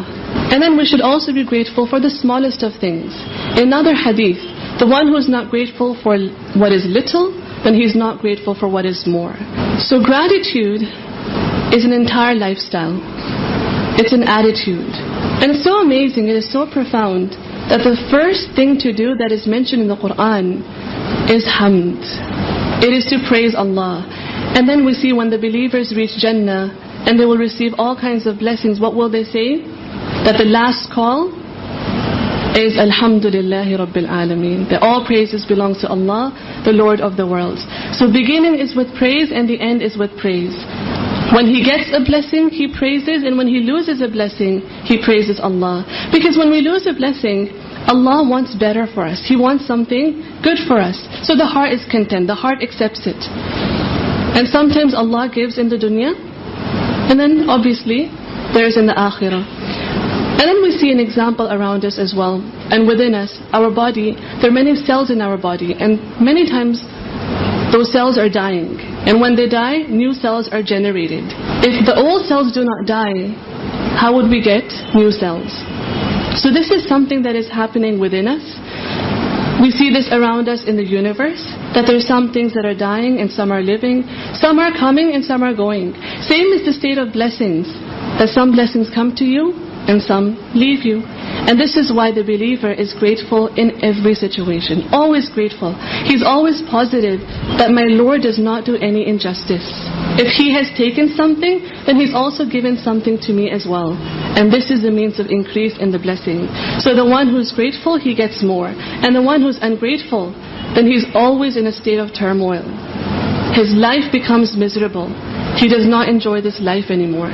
And then we should also be grateful for the smallest of things. In another hadith, the one who's not grateful for what is little, then he's not grateful for what is more. So gratitude is an entire lifestyle. It's an attitude. And it's so amazing, it is so profound, that the first thing to do that is mentioned in the Quran is hamd. It is to praise Allah. And then we see when the believers reach Jannah and they will receive all kinds of blessings, what will they say? That the last call is Alhamdulillahi Rabbil Alameen. That all praises belongs to Allah, the Lord of the worlds. So beginning is with praise and the end is with praise. When he gets a blessing, he praises, and when he loses a blessing, he praises Allah. Because when we lose a blessing, Allah wants better for us. He wants something good for us. So the heart is content, the heart accepts it. And sometimes Allah gives in the dunya, and then obviously there is in the akhirah. And then we see an example around us as well. And within us, our body, there are many cells in our body, and many times those cells are dying. And when they die, new cells are generated. If the old cells do not die, how would we get new cells? So this is something that is happening within us. We see this around us in the universe, that there are some things that are dying and some are living. Some are coming and some are going. Same is the state of blessings, that some blessings come to you and some leave you. And this is why the believer is grateful in every situation. Always grateful. He's always positive that my Lord does not do any injustice. If He has taken something, then He's also given something to me as well. And this is the means of increase in the blessing. So the one who's grateful, he gets more. And the one who's ungrateful, then he's always in a state of turmoil. His life becomes miserable. He does not enjoy this life anymore.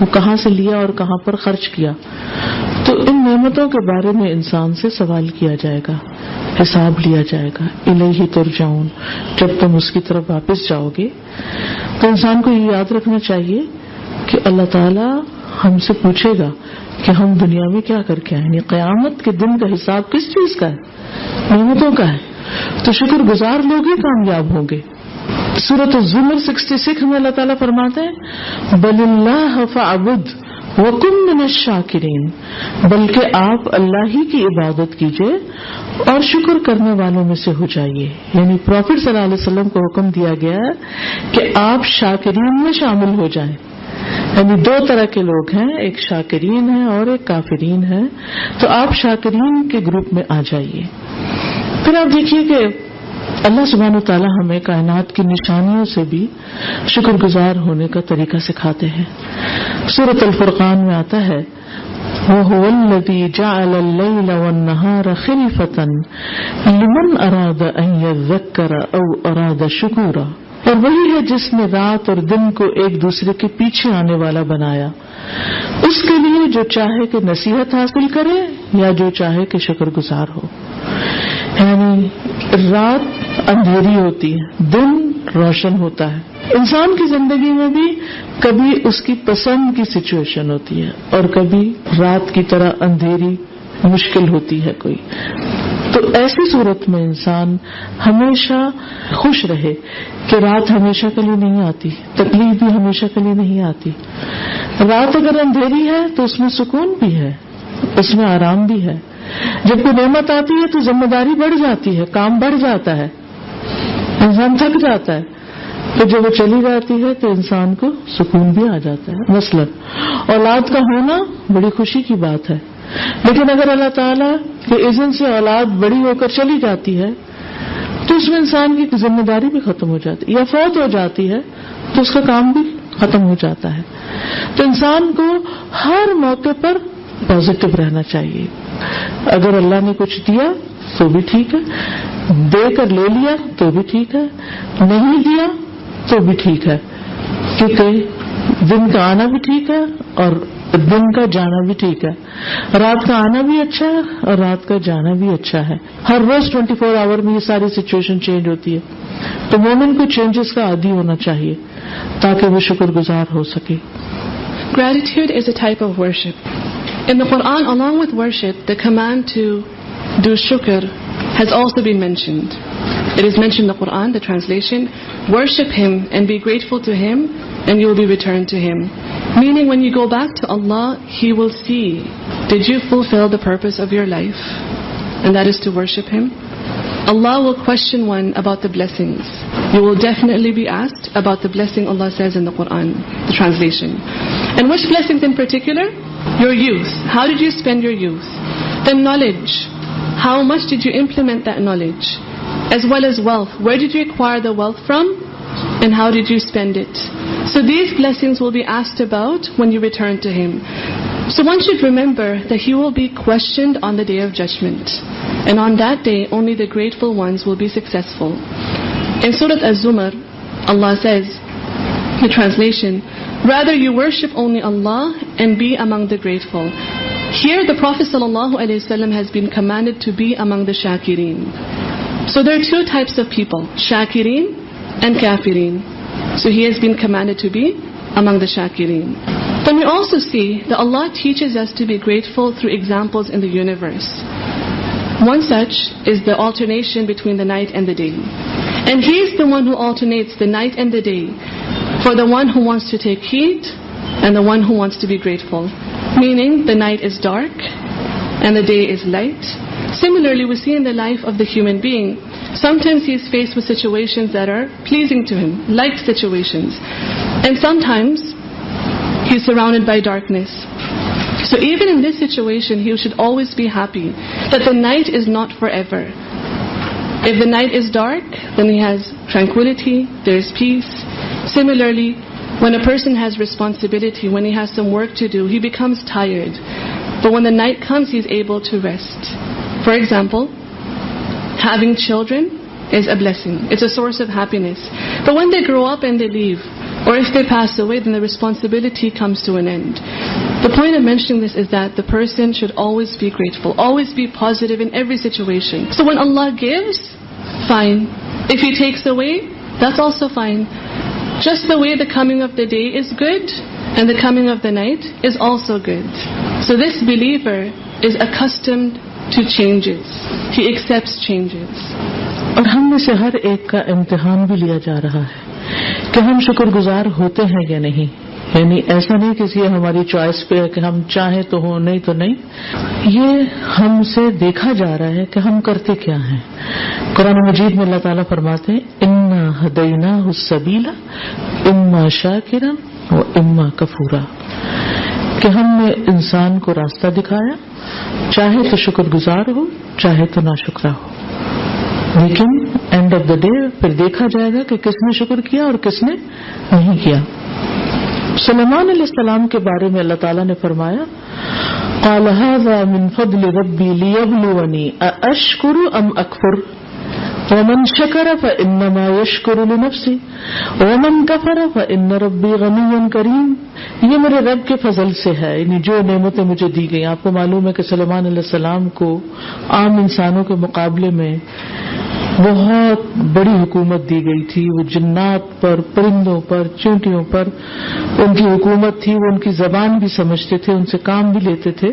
وہ کہاں سے لیا اور کہاں پر خرچ کیا. تو ان نعمتوں کے بارے میں انسان سے سوال کیا جائے گا, حساب لیا جائے گا. الیہ ترجعون, جب تم اس کی طرف واپس جاؤ گے تو انسان کو یہ یاد رکھنا چاہیے کہ اللہ تعالیٰ ہم سے پوچھے گا کہ ہم دنیا میں کیا کر کے آئے. یعنی قیامت کے دن کا حساب کس چیز کا ہے؟ نعمتوں کا ہے. تو شکر گزار لوگ ہی کامیاب ہوں گے. سورۃ الزمر 66 میں اللہ تعالیٰ فرماتے ہیں بل اللہ فاعبد وکن من الشاکرین, بلکہ آپ اللہ ہی کی عبادت کیجئے اور شکر کرنے والوں میں سے ہو جائیے. یعنی پروفٹ صلی اللہ علیہ وسلم کو حکم دیا گیا ہے کہ آپ شاکرین میں شامل ہو جائیں. یعنی دو طرح کے لوگ ہیں, ایک شاکرین ہے اور ایک کافرین ہے, تو آپ شاکرین کے گروپ میں آ جائیے. پھر آپ دیکھیے کہ اللہ سبحانہ و تعالیٰ ہمیں کائنات کی نشانیوں سے بھی شکر گزار ہونے کا طریقہ سکھاتے ہیں. سورۃ الفرقان میں آتا ہے وَهُوَ الَّذِي جَعَلَ اللَّيْلَ وَالنَّهَارَ خِلْفَةً لِمَنْ أَرَادَ أَنْ يَذَّكَّرَ أَوْ أَرَادَ شُكُورًا, اور وہی ہے جس نے رات اور دن کو ایک دوسرے کے پیچھے آنے والا بنایا, اس کے لیے جو چاہے کہ نصیحت حاصل کرے یا جو چاہے کہ شکر گزار ہو. یعنی رات اندھیری ہوتی ہے, دن روشن ہوتا ہے. انسان کی زندگی میں بھی کبھی اس کی پسند کی سچویشن ہوتی ہے اور کبھی رات کی طرح اندھیری مشکل ہوتی ہے کوئی. تو ایسی صورت میں انسان ہمیشہ خوش رہے کہ رات ہمیشہ کے لیے نہیں آتی, تکلیف بھی ہمیشہ کے لیے نہیں آتی. رات اگر اندھیری ہے تو اس میں سکون بھی ہے, اس میں آرام بھی ہے. جب کوئی نعمت آتی ہے تو ذمہ داری بڑھ جاتی ہے, کام بڑھ جاتا ہے, انسان تھک جاتا ہے. تو جب وہ چلی جاتی ہے تو انسان کو سکون بھی آ جاتا ہے. مثلا اولاد کا ہونا بڑی خوشی کی بات ہے, لیکن اگر اللہ تعالیٰ کے اذن سے اولاد بڑی ہو کر چلی جاتی ہے تو اس میں انسان کی ذمہ داری بھی ختم ہو جاتی ہے, یا فوت ہو جاتی ہے تو اس کا کام بھی ختم ہو جاتا ہے. تو انسان کو ہر موقع پر پازیٹو رہنا چاہیے. اگر اللہ نے کچھ دیا تو بھی ٹھیک ہے, دے کر لے لیا تو بھی ٹھیک ہے, نہیں دیا تو بھی ٹھیک ہے, کیونکہ دن کا آنا بھی ٹھیک ہے اور دن کا جانا بھی ٹھیک ہے. رات کا آنا بھی اچھا ہے اور رات کا جانا بھی اچھا ہے. ہر روز 24 آور میں یہ ساری سچویشن چینج ہوتی ہے. تو مومن کو چینجز کا عادی ہونا چاہیے تاکہ وہ شکر گزار ہو سکے. Gratitude is a type of worship. In the Quran, along with worship, the command to do shukr has also been mentioned. It is mentioned in the Quran, the translation, worship Him and be grateful to Him and you will be returned to Him. Meaning when you go back to Allah, He will see, did you fulfill the purpose of your life? And that is to worship Him. Allah will question one about the blessings. You will definitely be asked about the blessing Allah says in the Quran, the translation. And which blessings in particular? Your youth. How did you spend your youth? Then knowledge. How much did you implement that knowledge? As well as wealth. Where did you acquire the wealth from? And how did you spend it? So these blessings will be asked about when you return to Him. So one should remember that He will be questioned on the Day of Judgment. And on that day, only the grateful ones will be successful. In Surah Az-Zumar, Allah says, the translation, rather you worship only Allah and be among the grateful. Here the Prophet ﷺ has been commanded to be among the shakireen. So there are two types of people, shakireen and kafireen. So he has been commanded to be among the shakireen. Then we also see that Allah teaches us to be grateful through examples in the universe. One such is the alternation between the night and the day. And He is the one who alternates the night and the day for the one who wants to take heed and the one who wants to be grateful. Meaning the night is dark and the day is light. Similarly, we see in the life of the human being, sometimes he is faced with situations that are pleasing to him, light situations. And sometimes he is surrounded by darkness. So even in this situation, he should always be happy that the night is not forever. If the night is dark, then he has tranquility, there is peace. Similarly, when a person has responsibility, when he has some work to do, he becomes tired. But when the night comes, he is able to rest. For example, having children is a blessing. It's a source of happiness. But when they grow up and they leave, or if they pass away, then the responsibility comes to an end. The point of mentioning this is that the person should always be grateful, always be positive in every situation. So when Allah gives, fine. If He takes away, that's also fine. Just the way the coming of the day is good and the coming of the night is also good. So this believer is accustomed to changes. He accepts changes. اور ہم میں سے ہر ایک کا امتحان بھی لیا جا رہا ہے کہ ہم شکر گزار ہوتے ہیں یا نہیں. یعنی ایسا نہیں کہ یہ ہماری چوائس پہ ہے کہ ہم چاہیں تو ہوں نہیں تو نہیں. یہ ہم سے دیکھا جا رہا ہے کہ ہم کرتے کیا ہیں. قرآن مجید میں اللہ تعالیٰ فرماتے ہیں انا ہدیناہ السبیل اما شاکرا و اما کفورا، کہ ہم نے انسان کو راستہ دکھایا، چاہے تو شکر گزار ہو چاہے تو ناشکرا ہو. لیکن اینڈ آف دا ڈے پھر دیکھا جائے گا کہ کس نے شکر کیا اور کس نے نہیں کیا. سلیمان علیہ السلام کے بارے میں اللہ تعالیٰ نے فرمایا قال هذا من فضل ربی لیبلونی ااشکر ام اکفر ومن شکر فانما یشکر لنفسہ ومن کفر فان ربی غنی کریم. یہ میرے رب کے فضل سے ہے، یعنی جو نعمتیں مجھے دی گئی. آپ کو معلوم ہے کہ سلیمان علیہ السلام کو عام انسانوں کے مقابلے میں بہت بڑی حکومت دی گئی تھی. وہ جنات پر، پرندوں پر، چونٹیوں پر ان کی حکومت تھی. وہ ان کی زبان بھی سمجھتے تھے، ان سے کام بھی لیتے تھے.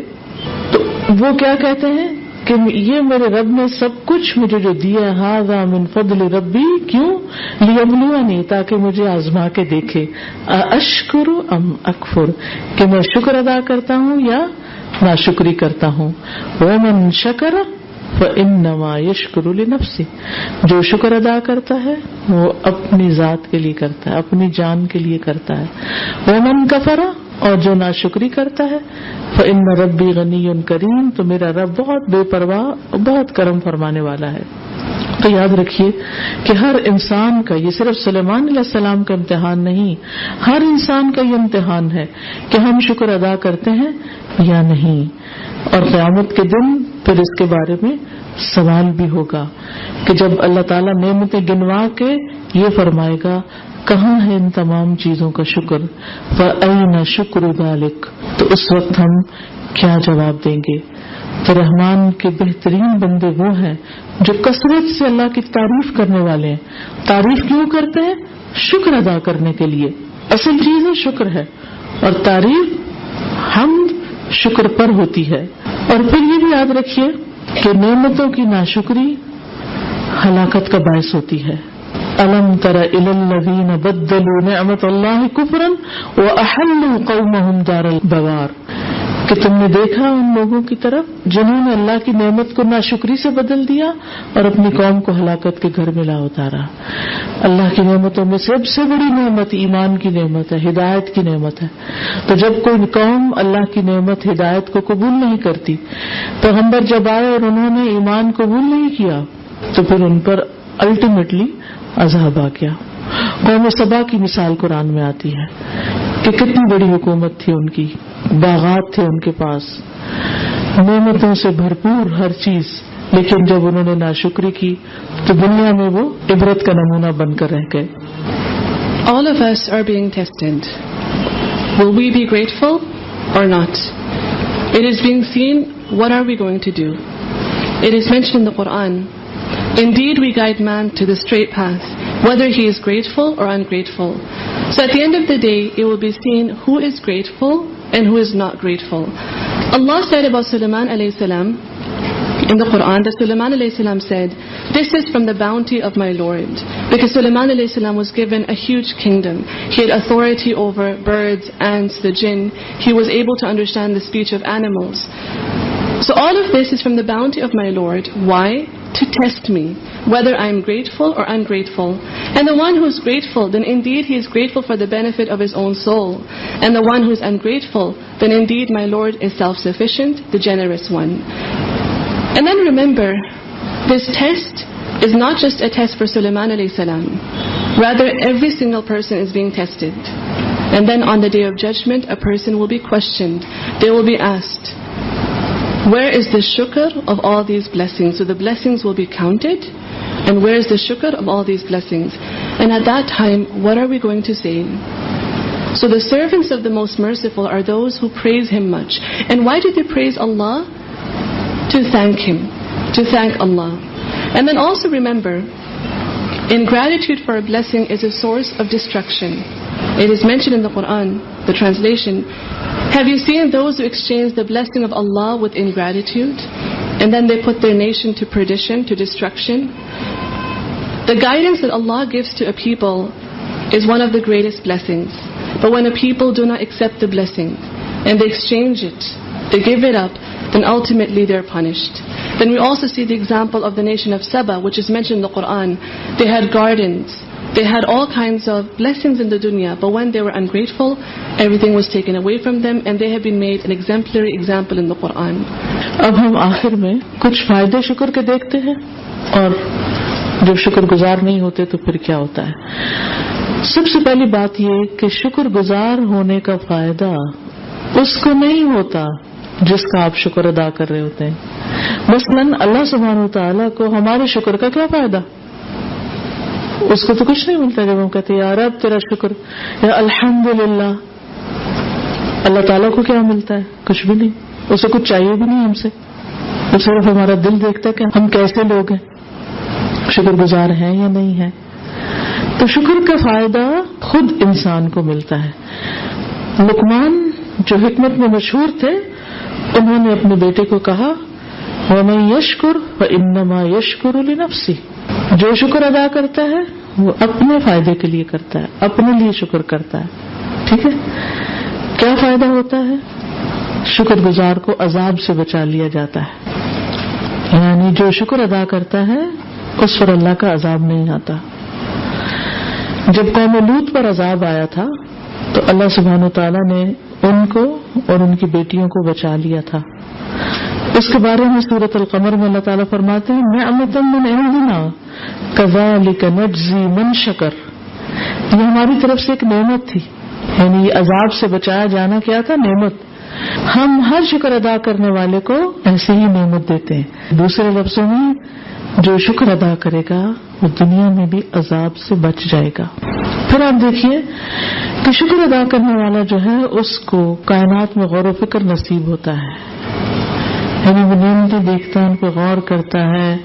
تو وہ کیا کہتے ہیں کہ یہ میرے رب نے سب کچھ مجھے جو دیا ہے، ھذا من فضل ربی، کیوں؟ لیبلونی، تاکہ مجھے آزما کے دیکھے، اشکر ام اکفر، کہ میں شکر ادا کرتا ہوں یا ناشکری کرتا ہوں. ومن شکر فإنما يشكر لنفسه، جو شکر ادا کرتا ہے وہ اپنی ذات کے لیے کرتا ہے، اپنی جان کے لیے کرتا ہے. ومن کفر، اور جو ناشکری کرتا ہے، فإن ربی غنی کریم، تو میرا رب بہت بے پرواہ، بہت کرم فرمانے والا ہے. تو یاد رکھیے کہ ہر انسان کا، یہ صرف سلیمان علیہ السلام کا امتحان نہیں، ہر انسان کا یہ امتحان ہے کہ ہم شکر ادا کرتے ہیں یا نہیں. اور قیامت کے دن پھر اس کے بارے میں سوال بھی ہوگا کہ جب اللہ تعالیٰ نعمتیں گنوا کے یہ فرمائے گا کہاں ہے ان تمام چیزوں کا شکر، فَأَيْنَ شُكْرُ ذَلِكَ، تو اس وقت ہم کیا جواب دیں گے؟ تو رحمان کے بہترین بندے وہ ہیں جو کثرت سے اللہ کی تعریف کرنے والے ہیں. تعریف کیوں کرتے ہیں؟ شکر ادا کرنے کے لیے. اصل چیز ہے شکر ہے، اور تعریف حمد شکر پر ہوتی ہے. اور پھر یہ بھی یاد رکھیے کہ نعمتوں کی ناشکری ہلاکت کا باعث ہوتی ہے. الم تر الی الذین بدلوا نعمت اللہ کفرا واحلوا قومهم دار البوار، کہ تم نے دیکھا ان لوگوں کی طرف جنہوں نے اللہ کی نعمت کو ناشکری سے بدل دیا اور اپنی قوم کو ہلاکت کے گھر میں لا اتارا. اللہ کی نعمتوں میں سب سے بڑی نعمت ایمان کی نعمت ہے، ہدایت کی نعمت ہے. تو جب کوئی قوم اللہ کی نعمت ہدایت کو قبول نہیں کرتی، پیغمبر جب آئے اور انہوں نے ایمان قبول نہیں کیا، تو پھر ان پر الٹیمیٹلی عذاب آ گیا. قوم سبا کی مثال قرآن میں آتی ہے کہ کتنی بڑی حکومت تھی ان کی، باغات تھے ان کے پاس، نعمتوں سے بھرپور ہر چیز، لیکن جب انہوں نے ناشکری کی تو دنیا میں وہ عبرت کا نمونہ بن کر رہ گئے. All of us are being tested. Will we be grateful or not? It is being seen, what are we going to do? It is mentioned in the Quran, indeed we guide man to the straight path, whether he is grateful or ungrateful. So at the end of the day, it will be seen who is grateful and who is not grateful. Allah said about Sulaiman alayhi salam in the Quran that Sulaiman alayhi salam said, this is from the bounty of my Lord. Because Sulaiman alayhi salam was given a huge kingdom. He had authority over birds, ants, the jinn. He was able to understand the speech of animals. So all of this is from the bounty of my Lord. Why? To test me, whether I am grateful or ungrateful. And the one who is grateful, then indeed he is grateful for the benefit of his own soul. And the one who is ungrateful, then indeed my Lord is self-sufficient, the generous one. And then remember, this test is not just a test for Sulaiman alayhi salam. Rather, every single person is being tested. And then on the day of judgment, a person will be questioned. They will be asked, where is the shukr of all these blessings? So the blessings will be counted, and where is the shukr of all these blessings? And at that time, what are we going to say? So the servants of the Most Merciful are those who praise Him much. And why do they praise Allah? To thank Him, to thank Allah. And then also remember, ingratitude for a blessing is a source of destruction. It is mentioned in the Quran, the translation, have you seen those who exchange the blessing of Allah with ingratitude? And then they put their nation to perdition, to destruction. The guidance that Allah gives to a people is one of the greatest blessings. But when a people do not accept the blessing and they exchange it, they give it up, then ultimately they're punished. Then we also see the example of the nation of Saba, which is mentioned in the Quran. They had gardens, they had all kinds of blessings in the dunya, but when they were ungrateful, everything was taken away from them, and they have been made an exemplary example in the Quran. اب ہم آخر میں کچھ فائدے شکر کے دیکھتے ہیں، اور جب شکر گزار نہیں ہوتے تو پھر کیا ہوتا ہے. سب سے پہلی بات یہ کہ شکر گزار ہونے کا فائدہ اس کو نہیں ہوتا جس کا آپ شکر ادا کر رہے ہوتے ہیں. مثلاً اللہ سبحانہ وتعالیٰ کو ہمارے شکر کا کیا فائدہ؟ اس کو تو کچھ نہیں ملتا جب ہم کہتے ہیں یا رب تیرا شکر، یا الحمدللہ. اللہ تعالیٰ کو کیا ملتا ہے؟ کچھ بھی نہیں. اسے کچھ چاہیے بھی نہیں ہم سے. وہ صرف ہمارا دل دیکھتا ہے کہ ہم کیسے لوگ ہیں، شکر گزار ہیں یا نہیں ہیں. تو شکر کا فائدہ خود انسان کو ملتا ہے. لقمان جو حکمت میں مشہور تھے، انہوں نے اپنے بیٹے کو کہا وَمَن يَشْكُرْ فَإِنَّمَا يَشْكُرُ لِنَفْسِهِ، جو شکر ادا کرتا ہے وہ اپنے فائدے کے لیے کرتا ہے، اپنے لیے شکر کرتا ہے. ٹھیک ہے، کیا فائدہ ہوتا ہے؟ شکر گزار کو عذاب سے بچا لیا جاتا ہے. یعنی جو شکر ادا کرتا ہے اس پر اللہ کا عذاب نہیں آتا. جب قوم لوط پر عذاب آیا تھا تو اللہ سبحانہ وتعالیٰ نے ان کو اور ان کی بیٹیوں کو بچا لیا تھا. اس کے بارے میں سورۃ القمر میں اللہ تعالیٰ فرماتے ہیں نعمۃ من عندنا کذالک نجزی من شکر. یہ ہماری طرف سے ایک نعمت تھی. یعنی یہ عذاب سے بچایا جانا کیا تھا؟ نعمت. ہم ہر شکر ادا کرنے والے کو ایسے ہی نعمت دیتے ہیں. دوسرے لفظوں میں جو شکر ادا کرے گا وہ دنیا میں بھی عذاب سے بچ جائے گا. پھر آپ دیکھیے کہ شکر ادا کرنے والا جو ہے اس کو کائنات میں غور و فکر نصیب ہوتا ہے. یعنی وہ نعمتیں دیکھتا ہے، ان پہ غور کرتا ہے.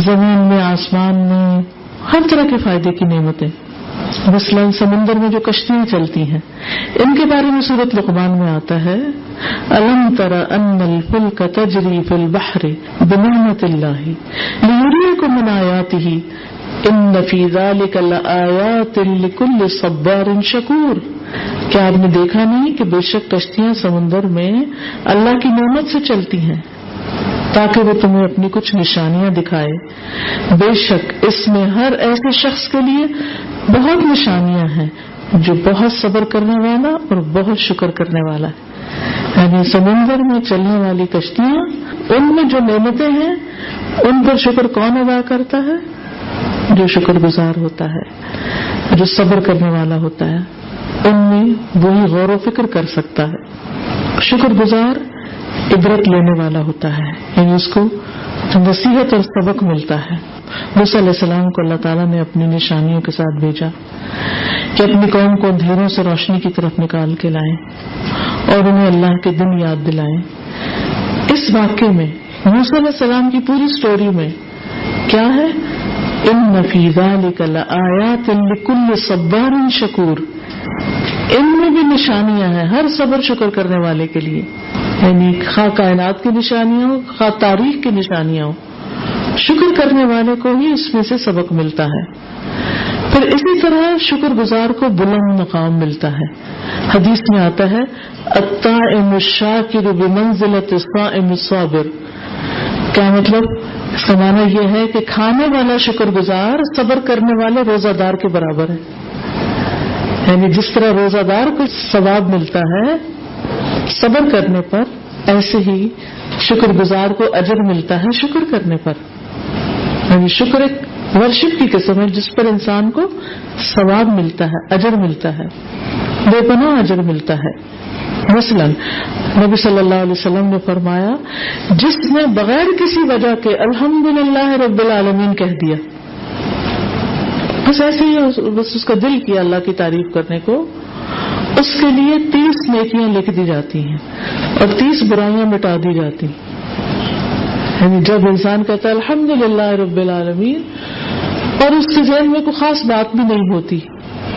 زمین میں، آسمان میں ہر طرح کے فائدے کی نعمتیں. مثلاً سمندر میں جو کشتیاں چلتی ہیں، ان کے بارے میں سورۃ لقمان میں آتا ہے أَلَمْ تَرَ أَنَّ الْفُلْكَ تَجْرِي فِي الْبَحْرِ بِنِعْمَةِ اللَّهِ لِيُرِيَكُم مِّنْ آيَاتِهِ إِنَّ فِي ذَلِكَ لَآيَاتٍ لِكُلِّ صَبَّارٍ شَكُورٍ. کیا آپ نے دیکھا نہیں کہ بے شک کشتیاں سمندر میں اللہ کی نعمت سے چلتی ہیں تاکہ وہ تمہیں اپنی کچھ نشانیاں دکھائے. بے شک اس میں ہر ایسے شخص کے لیے بہت نشانیاں ہیں جو بہت صبر کرنے والا اور بہت شکر کرنے والا ہے. یعنی سمندر میں چلنے والی کشتیاں، ان میں جو نعمتیں ہیں ان پر شکر کون ادا کرتا ہے؟ جو شکر گزار ہوتا ہے، جو صبر کرنے والا ہوتا ہے، ان میں وہی غور و فکر کر سکتا ہے. شکر گزار عبرت لینے والا ہوتا ہے، یعنی اس کو نصیحت اور سبق ملتا ہے. موسیٰ علیہ السلام کو اللہ تعالیٰ نے اپنی نشانیوں کے ساتھ بھیجا کہ اپنی قوم کو اندھیروں سے روشنی کی طرف نکال کے لائیں اور انہیں اللہ کے دن یاد دلائیں. اس واقعے میں موسیٰ علیہ السلام کی پوری سٹوری میں کیا ہے؟ ان فی ذلک لآیات لکل صبار شکور. ان میں بھی نشانیاں ہیں ہر صبر شکر کرنے والے کے لیے. یعنی خواہ کائنات کی نشانیاں ہوں، خواہ تاریخ کی نشانیاں ہوں، شکر کرنے والے کو ہی اس میں سے سبق ملتا ہے. پھر اسی طرح شکر گزار کو بلند مقام ملتا ہے. حدیث میں آتا ہے الطائم الشاکر بمنزلۃ الصائم الصابر. کیا مطلب؟ اس کا معنی یہ ہے کہ کھانے والا شکر گزار صبر کرنے والے روزہ دار کے برابر ہے. یعنی جس طرح روزہ دار کو ثواب ملتا ہے صبر کرنے پر، ایسے ہی شکر گزار کو اجر ملتا ہے شکر کرنے پر. یعنی شکر ایک ورشپ کی قسم ہے جس پر انسان کو ثواب ملتا ہے، اجر ملتا ہے، بے پناہ اجر ملتا ہے. مثلا نبی صلی اللہ علیہ وسلم نے فرمایا جس نے بغیر کسی وجہ کے الحمدللہ رب العالمین کہہ دیا، بس ایسے ہی بس اس کا دل کیا اللہ کی تعریف کرنے کو، اس کے لیے 30 نیکیاں لکھ دی جاتی ہیں اور 30 برائیاں مٹا دی جاتی ہیں. یعنی جب انسان کہتا ہے الحمدللہ رب العالمین اور اس کے ذہن میں کوئی خاص بات بھی نہیں ہوتی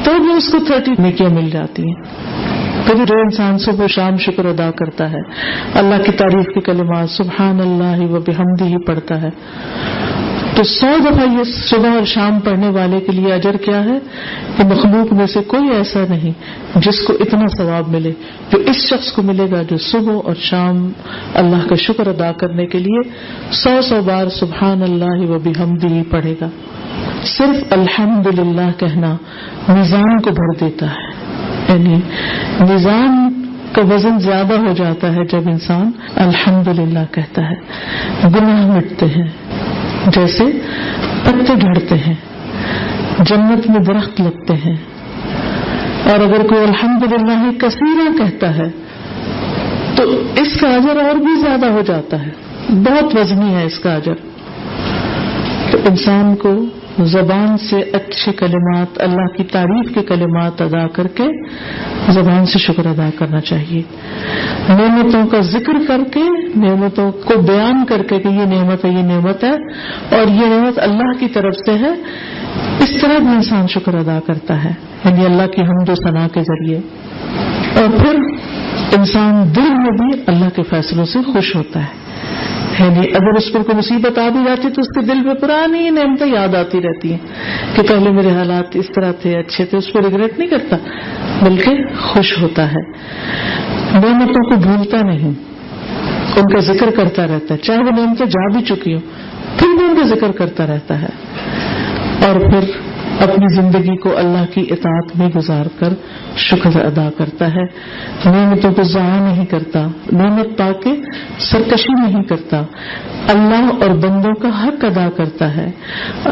تو بھی اس کو 30 نیکیاں مل جاتی ہیں. کبھی جو انسان صبح و شام شکر ادا کرتا ہے, اللہ کی تعریف کے کلمات سبحان اللہ و بحمدہ پڑھتا ہے, تو 100 دفعہ یہ صبح اور شام پڑھنے والے کے لیے اجر کیا ہے کہ مخلوق میں سے کوئی ایسا نہیں جس کو اتنا ثواب ملے جو اس شخص کو ملے گا جو صبح اور شام اللہ کا شکر ادا کرنے کے لیے 100 بار سبحان اللہ و بحمدہ پڑھے گا. صرف الحمدللہ کہنا میزان کو بھر دیتا ہے, یعنی میزان کا وزن زیادہ ہو جاتا ہے جب انسان الحمدللہ کہتا ہے. گناہ مٹتے ہیں, جیسے پتے جھڑتے ہیں, جنت میں درخت لگتے ہیں. اور اگر کوئی الحمدللہ کثیرا کہتا ہے تو اس کا اجر اور بھی زیادہ ہو جاتا ہے, بہت وزنی ہے اس کا اجر. تو انسان کو زبان سے اچھے کلمات, اللہ کی تعریف کے کلمات ادا کر کے زبان سے شکر ادا کرنا چاہیے. نعمتوں کا ذکر کر کے, نعمتوں کو بیان کر کے کہ یہ نعمت ہے, یہ نعمت ہے اور یہ نعمت اللہ کی طرف سے ہے, اس طرح بھی انسان شکر ادا کرتا ہے, یعنی اللہ کی حمد و ثنا کے ذریعے. اور پھر انسان دل میں بھی اللہ کے فیصلوں سے خوش ہوتا ہے. یعنی اگر اس پر کوئی مصیبت آ بھی جاتی تو اس کے دل میں پرانی نعمتیں یاد آتی رہتی ہیں کہ پہلے میرے حالات اس طرح تھے, اچھے تھے, اس پر ریگریٹ نہیں کرتا بلکہ خوش ہوتا ہے. نعمتوں کو بھولتا نہیں, ان کا ذکر کرتا رہتا ہے, چاہے وہ نعمتیں جا بھی چکی ہوں پھر بھی ان کا ذکر کرتا رہتا ہے. اور پھر اپنی زندگی کو اللہ کی اطاعت میں گزار کر شکر ادا کرتا ہے. نعمتوں کو ضائع نہیں کرتا, نعمت پا کے سرکشی نہیں کرتا, اللہ اور بندوں کا حق ادا کرتا ہے,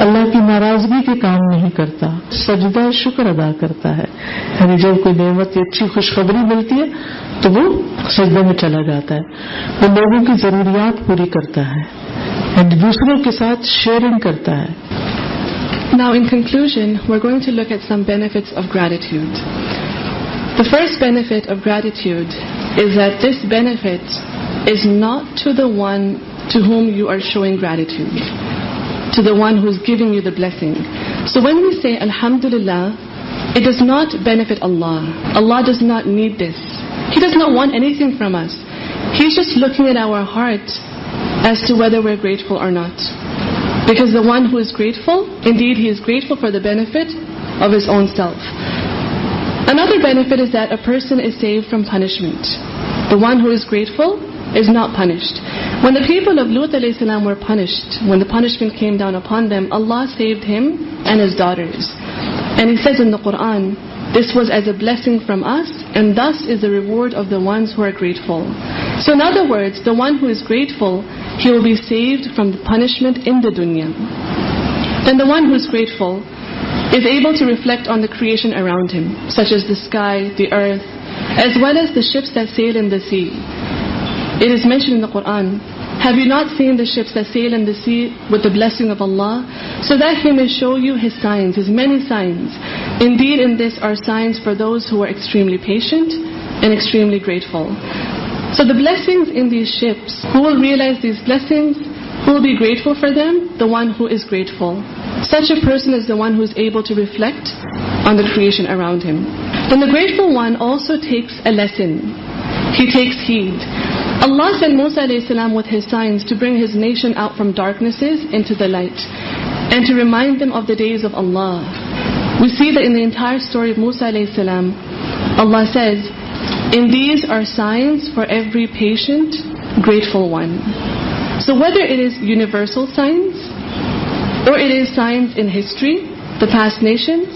اللہ کی ناراضگی کے کام نہیں کرتا, سجدہ شکر ادا کرتا ہے. یعنی جب کوئی نعمت اچھی خوشخبری ملتی ہے تو وہ سجدے میں چلا جاتا ہے, وہ لوگوں کی ضروریات پوری کرتا ہے, یعنی دوسروں کے ساتھ شیئرنگ کرتا ہے. Now, in conclusion, we're going to look at some benefits of gratitude. The first benefit of gratitude is that this benefit is not to the one to whom you are showing gratitude, to the one who's giving you the blessing. So when we say Alhamdulillah, it does not benefit Allah. Allah does not need this. He does not want anything from us. He's just looking at our heart as to whether we're grateful or not. Because the one who is grateful, indeed he is grateful for the benefit of his own self. Another benefit is that a person is saved from punishment. The one who is grateful is not punished. When the people of Lut alayhi salam were punished, when the punishment came down upon them, Allah saved him and his daughters. And He says in the Quran, this was as a blessing from us, and thus is the reward of the ones who are grateful. So in other words, the one who is grateful, he will be saved from the punishment in the dunya. And the one who is grateful is able to reflect on the creation around him, such as the sky, the earth, as well as the ships that sail in the sea. It is mentioned in the Quran, have you not seen the ships that sail in the sea with the blessing of Allah, so that He may show you His signs, His many signs. Indeed, in this are signs for those who are extremely patient and extremely grateful. So the blessings in these ships, who will realize these blessings, who will be grateful for them? The one who is grateful. Such a person is the one who is able to reflect on the creation around him. Then the grateful one also takes a lesson. He takes heed. Allah sent Musa alayhi salam with his signs to bring his nation out from darknesses into the light, and to remind them of the days of Allah. We see that in the entire story of Musa alayhi salam, Allah says, in these are signs for every patient, grateful one. So whether it is universal signs, or it is signs in history, the past nations,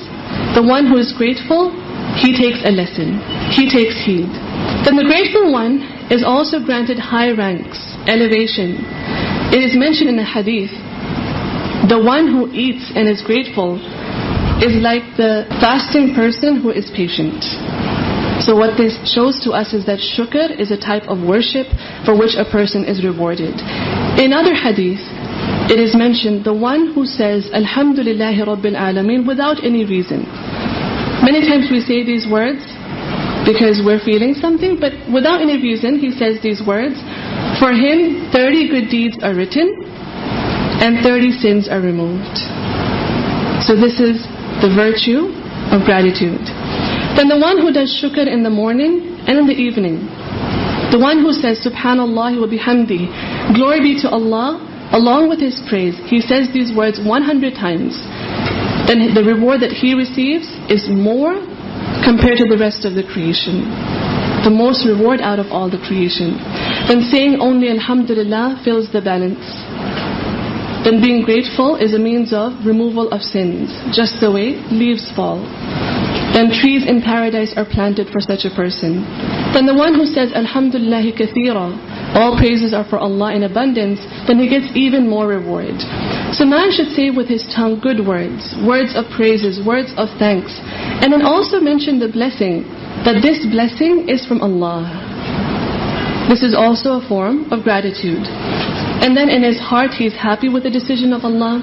the one who is grateful, he takes a lesson, he takes heed. Then the grateful one is also granted high ranks, elevation. It is mentioned in the hadith, the one who eats and is grateful is like the fasting person who is patient. So what this shows to us is that shukr is a type of worship for which a person is rewarded. In other hadith, it is mentioned, the one who says, Alhamdulillahi Rabbil Alameen, without any reason. Many times we say these words because we're feeling something, but without any reason, he says these words. For him, 30 good deeds are written and 30 sins are removed. So this is the virtue of gratitude. Then the one who does shukr in the morning and in the evening, the one who says Subhanallah wa bihamdi, glory be to Allah, along with his praise, he says these words 100 times, then the reward that he receives is more compared to the rest of the creation. The most reward out of all the creation. Then saying only Alhamdulillah fills the balance. Then being grateful is a means of removal of sins, just the way leaves fall. Then trees in paradise are planted for such a person. Then the one who says Alhamdulillahi kathira, all praises are for Allah in abundance, then he gets even more reward. So man should say with his tongue good words, words of praises, words of thanks, and then also mention the blessing, that this blessing is from Allah. This is also a form of gratitude. And then in his heart he is happy with the decision of Allah.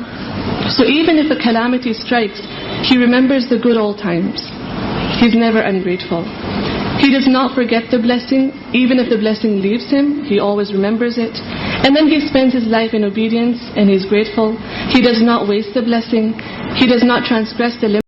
So even if a calamity strikes, he remembers the good old times. He's never ungrateful. He does not forget the blessing. Even if the blessing leaves him, he always remembers it. And then he spends his life in obedience and he's grateful. He does not waste the blessing. He does not transgress the limits.